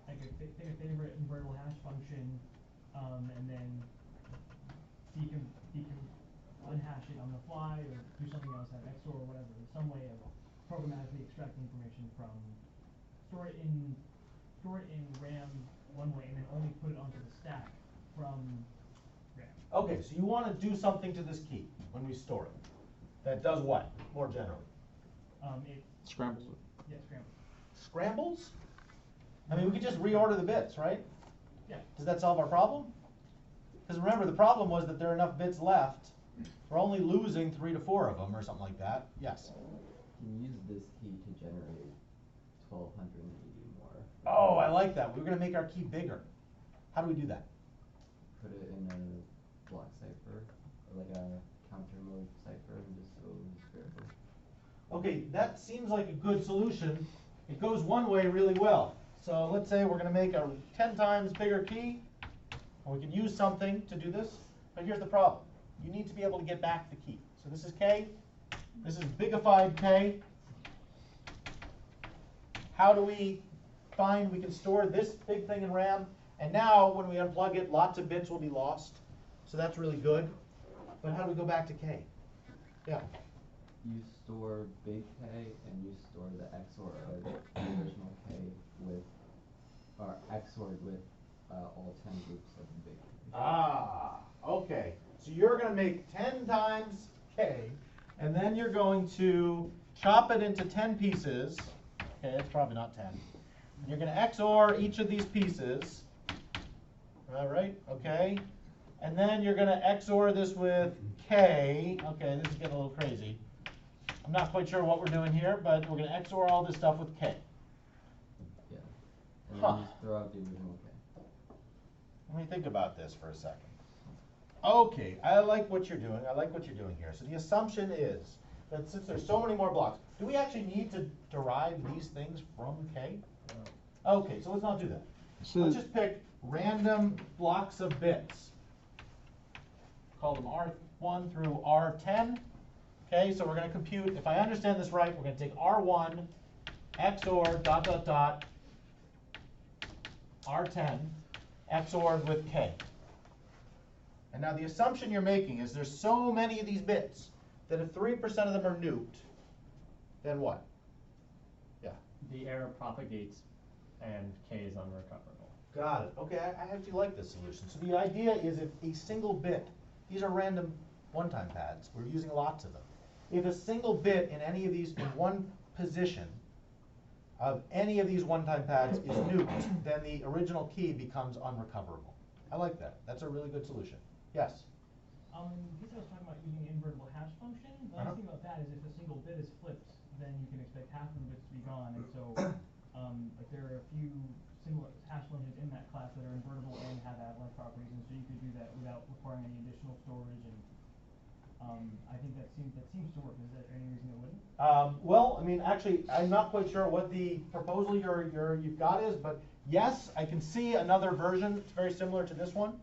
I could take a favorite invariable hash function, and then you can unhash it on the fly or do something else, have XOR or whatever. There's some way of programmatically extracting information from store it in RAM one way and then only put it onto the stack from RAM. Okay, so you want to do something to this key when we store it. That does what, more generally? It Scrambles it. Yeah, scrambles. Scrambles? I mean, we could just reorder the bits, right? Yeah. Does that solve our problem? Because remember, the problem was that there are enough bits left. We're only losing 3 to 4 of them or something like that. Yes? You can use this key to generate 1280 more. Oh, I like that. We're going to make our key bigger. How do we do that? Put it in a block cipher, or like a counter mode cipher, and just go variable. Okay, that seems like a good solution. It goes one way really well. So let's say we're going to make a 10 times bigger key. And we can use something to do this. But here's the problem. You need to be able to get back the key. So this is K. This is bigified K. How do we find we can store this big thing in RAM? And now when we unplug it, lots of bits will be lost. So that's really good. But how do we go back to K? Yeah. You store big K and you store the XOR of the original K with, or XORed with all 10 groups of the big K. Ah, okay. So you're going to make 10 times K, and then you're going to chop it into 10 pieces. Okay, that's probably not 10. And you're going to XOR each of these pieces. All right, okay. And then you're going to XOR this with K. Okay, this is getting a little crazy. I'm not quite sure what we're doing here, but we're gonna XOR all this stuff with K. Yeah. And Huh. then just throw out the original K. Let me think about this for a second. Okay, I like what you're doing. I like what you're doing here. So the assumption is that since there's so many more blocks, do we actually need to derive these things from K? Okay, so let's not do that. So Let's just pick random blocks of bits. Call them R1 through R10. Okay, so we're going to compute, if I understand this right, we're going to take R1, XOR, dot, dot, dot, R10, XORed with K. And now the assumption you're making is there's so many of these bits that if 3% of them are nuked, then what? Yeah. The error propagates and K is unrecoverable. Got it. Okay, I actually like this solution. So the idea is if a single bit, these are random one-time pads, we're using lots of them. If a single bit in any of these, in one position of any of these one-time pads is nuked, then the original key becomes unrecoverable. I like that. That's a really good solution. Yes? Because I was talking about using the invertible hash function, the nice thing about that is if a single bit is flipped, then you can expect half of the bits to be gone, and so like there are a few similar hash functions in that class that are invertible and have avalanche properties, and so you could do that without requiring any additional storage. And I think that seems to work. Is there any reason it wouldn't? Well, I mean, actually, I'm not quite sure what the proposal you've got is, but yes, I can see another version. It's very similar to this one,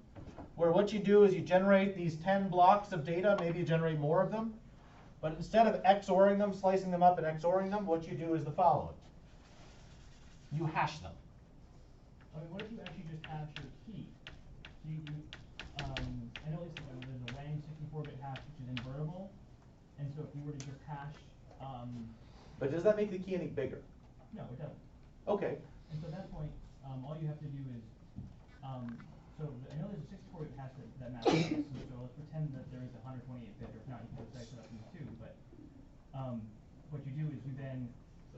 where what you do is you generate these 10 blocks of data. Maybe you generate more of them, but instead of XORing them, slicing them up and XORing them, what you do is the following: you hash them. I mean, what if you actually just hash your key? So I know at least there's a Lang 64-bit hash which is invertible, and so if you were to just hash, But does that make the key any bigger? no, it doesn't. Okay. And so at that point, all you have to do is, I know there's a 64-bit hash that matches this, and so let's pretend that there is a 128-bit, or if not, you can just dice it up into two. But what you do is you then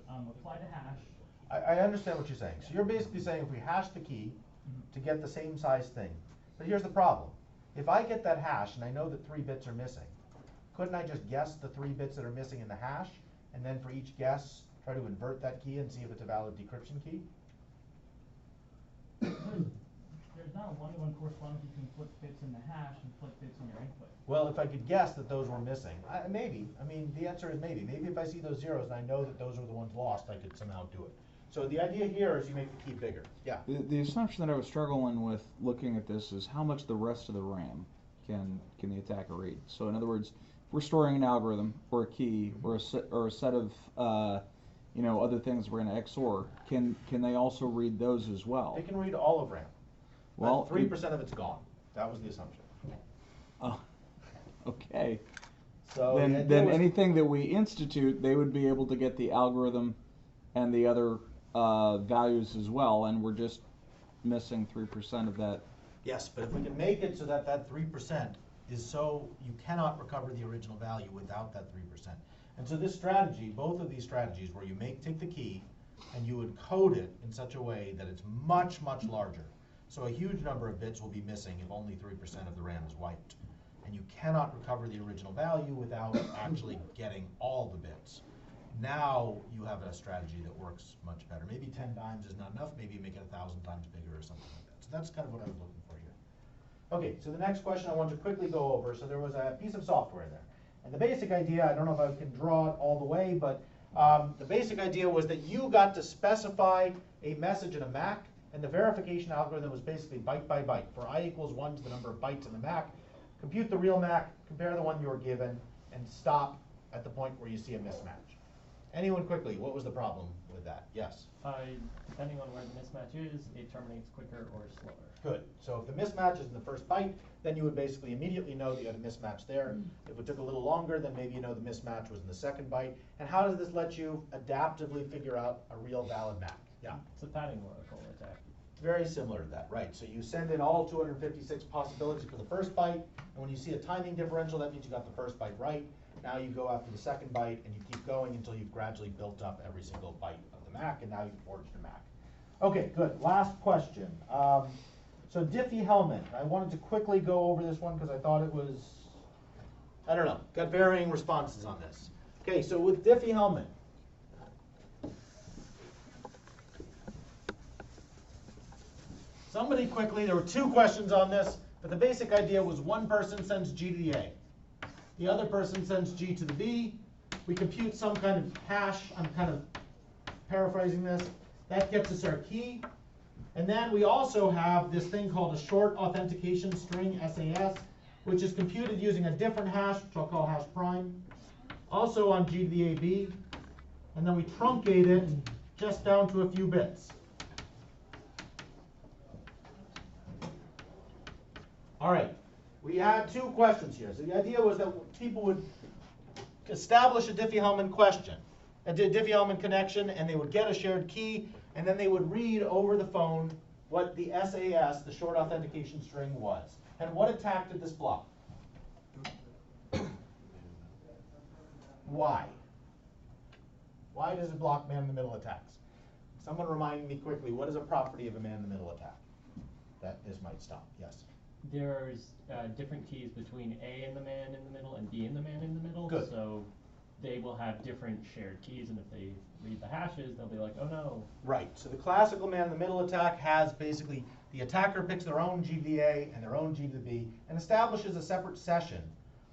apply the hash. I understand what you're saying. So you're basically saying if we hash the key to get the same size thing. But here's the problem. If I get that hash and I know that 3 bits are missing, couldn't I just guess the 3 bits that are missing in the hash, and then for each guess try to invert that key and see if it's a valid decryption key? There's not a one-to-one correspondence between flip bits in the hash and flip bits in your input. Well, if I could guess that those were missing, maybe. I mean, the answer is maybe. Maybe if I see those zeros and I know that those are the ones lost, I could somehow do it. So the idea here is you make the key bigger. Yeah. The assumption that I was struggling with looking at this is how much the rest of the RAM can the attacker read. So in other words, if we're storing an algorithm or a key or a set of other things we're going to XOR, can they also read those as well? They can read all of RAM. Well, 3% of it's gone. That was the assumption. Oh, okay. So then anything that we institute, they would be able to get the algorithm and the other values as well, and we're just missing 3% of that. Yes, but if we can make it so that that 3% is so you cannot recover the original value without that 3%. And so this strategy, both of these strategies where you take the key and you encode it in such a way that it's much, much larger. So a huge number of bits will be missing if only 3% of the RAM is wiped. And you cannot recover the original value without actually getting all the bits. Now you have a strategy that works much better. Maybe 10 times is not enough. Maybe you make it 1,000 times bigger or something like that. So that's kind of what I was looking for here. Okay, so the next question I want to quickly go over. So there was a piece of software there. And the basic idea, I don't know if I can draw it all the way, but the basic idea was that you got to specify a message in a MAC, and the verification algorithm was basically byte by byte. For I equals 1 to the number of bytes in the MAC, compute the real MAC, compare the one you were given, and stop at the point where you see a mismatch. Anyone quickly, what was the problem with that? Yes? Depending on where the mismatch is, it terminates quicker or slower. Good. So if the mismatch is in the first byte, then you would basically immediately know that you had a mismatch there. If it took a little longer, then maybe you know the mismatch was in the second byte. And how does this let you adaptively figure out a real valid MAC? Yeah? It's a padding oracle attack. Very similar to that, right? So you send in all 256 possibilities for the first byte, and when you see a timing differential, that means you got the first byte right. Now you go after the second byte, and you keep going until you've gradually built up every single byte of the MAC, and now you've forged a MAC. Okay, good. Last question. So Diffie-Hellman, I wanted to quickly go over this one because I thought it was, I don't know, got varying responses on this. Okay, so with Diffie-Hellman, somebody quickly, there were two questions on this, but the basic idea was one person sends G to the A. The other person sends G to the B. We compute some kind of hash. I'm kind of paraphrasing this. That gets us our key. And then we also have this thing called a short authentication string, SAS, which is computed using a different hash, which I'll call hash prime, also on G to the AB. And then we truncate it just down to a few bits. All right, we had two questions here. So the idea was that people would establish a Diffie-Hellman question, a Diffie-Hellman connection, and they would get a shared key, and then they would read over the phone what the SAS, the short authentication string, was. And what attack did this block? Why? Why does it block man-in-the-middle attacks? Someone remind me quickly, what is a property of a man-in-the-middle attack that this might stop? Yes? There's different keys between A and the man in the middle and B and the man in the middle. Good. So they will have different shared keys, and if they read the hashes, they'll be like, oh no. Right. So the classical man-in-the-middle attack has basically the attacker picks their own G to the A and their own G to the B and establishes a separate session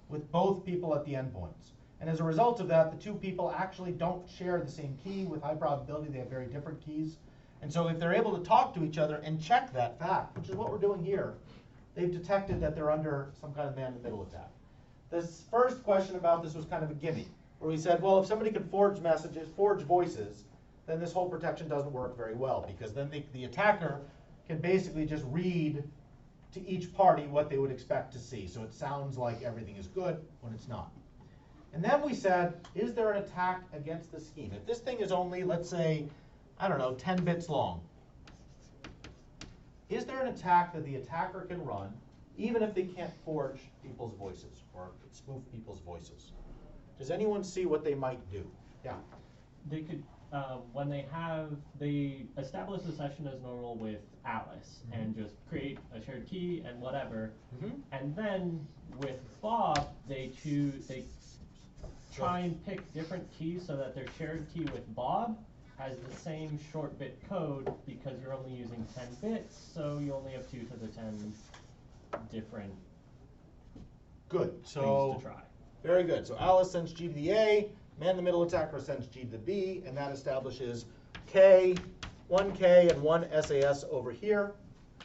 with both people at the endpoints. And as a result of that, the two people actually don't share the same key. With high probability, they have very different keys. And so if they're able to talk to each other and check that fact, which is what we're doing here, they've detected that they're under some kind of man-in-the-middle attack. This first question about this was kind of a gimme, where we said, well, if somebody could forge messages, forge voices, then this whole protection doesn't work very well, because then the attacker can basically just read to each party what they would expect to see. So it sounds like everything is good when it's not. And then we said, is there an attack against the scheme? If this thing is only, let's say, I don't know, 10 bits long, is there an attack that the attacker can run even if they can't forge people's voices or spoof people's voices? Does anyone see what they might do? Yeah. They could, when they establish the session as normal with Alice and just create a shared key and whatever. And then with Bob, they try and pick different keys so that their shared key with Bob has the same short bit code, because you're only using 10 bits, so you only have 2 to the 10 different Good. things So to try. very good. So Alice sends G to the A, man-in-the-middle attacker sends G to the B, and that establishes K, 1K, and 1 SAS over here,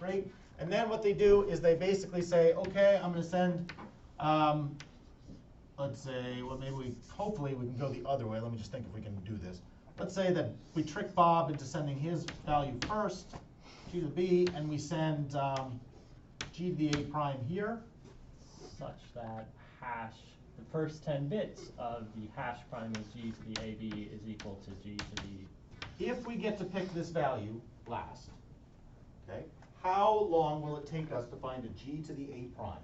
right? And then what they do is they basically say, okay, I'm going to send, let's say, well, hopefully we can go the other way. Let me just think if we can do this. Let's say that we trick Bob into sending his value first, G to the B, and we send G to the A prime here. Such that the first 10 bits of the hash prime is G to the AB is equal to G to the... If we get to pick this value last, okay, how long will it take us to find a G to the A prime?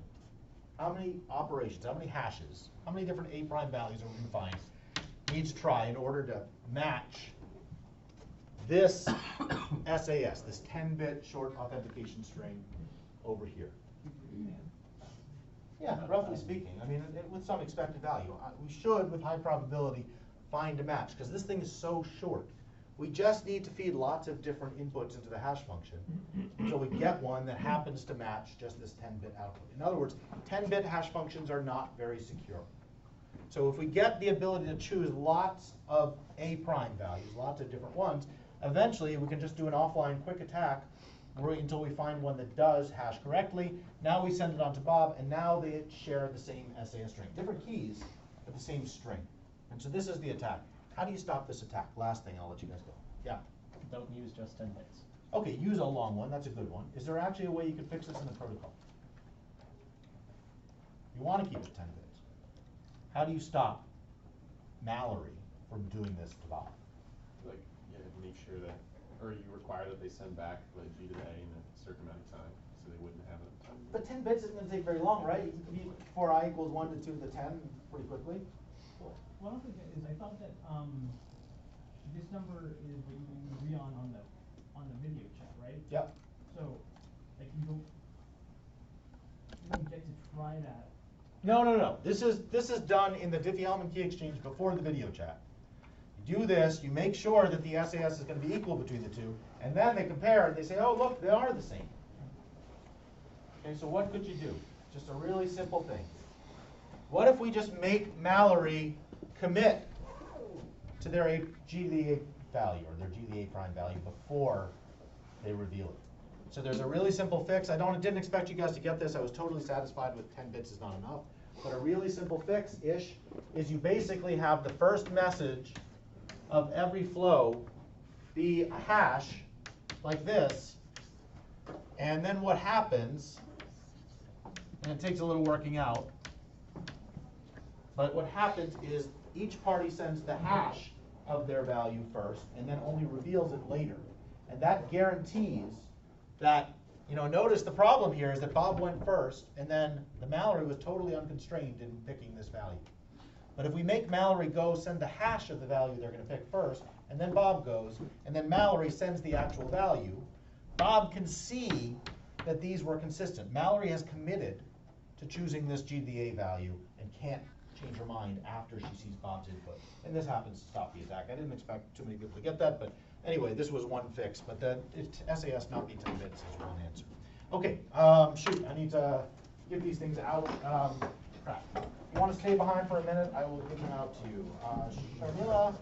How many operations, how many hashes, how many different A prime values are we going to find? Need to try in order to match this SAS, this 10-bit short authentication string over here. Yeah, roughly speaking. I mean, with some expected value. We should, with high probability, find a match, because this thing is so short. We just need to feed lots of different inputs into the hash function until we get one that happens to match just this 10-bit output. In other words, 10-bit hash functions are not very secure. So if we get the ability to choose lots of A prime values, lots of different ones, eventually we can just do an offline quick attack until we find one that does hash correctly. Now we send it on to Bob, and now they share the same SAS string. Different keys, but the same string. And so this is the attack. How do you stop this attack? Last thing, I'll let you guys go. Yeah? Don't use just 10 bits. Okay, use a long one. That's a good one. Is there actually a way you could fix this in the protocol? You want to keep it 10 bits. How do you stop Mallory from doing this to Bob? Like, yeah, make sure that, or you require that they send back the G to the A in a certain amount of time, so they wouldn't have it. But 10 bits isn't going to take very long, right? You can compute for I equals 1 to 2 to the 10 pretty quickly. Well, one of the things is I thought that this number is what you agree on the video chat, right? Yep. So, like you don't get to try that No. This is done in the Diffie-Hellman key exchange before the video chat. You do this, you make sure that the SAS is going to be equal between the two, and then they compare and they say, oh look, they are the same. Okay, so what could you do? Just a really simple thing. What if we just make Mallory commit to their G to the A value, or their G to the A prime value, before they reveal it? So there's a really simple fix. I didn't expect you guys to get this. I was totally satisfied with 10 bits is not enough. But a really simple fix-ish is you basically have the first message of every flow be a hash like this. And then what happens, and it takes a little working out, but what happens is each party sends the hash of their value first and then only reveals it later. And that guarantees that, notice the problem here is that Bob went first, and then the Mallory was totally unconstrained in picking this value. But if we make Mallory go send the hash of the value they're going to pick first, and then Bob goes, and then Mallory sends the actual value, Bob can see that these were consistent. Mallory has committed to choosing this G to the A value and can't change her mind after she sees Bob's input. And this happens to stop the attack. I didn't expect too many people to get that, but anyway, this was one fix. But the SAS not be 10 bits is one answer. Okay, shoot, I need to get these things out. Crap. You want to stay behind for a minute? I will give them out to you. Sharmila.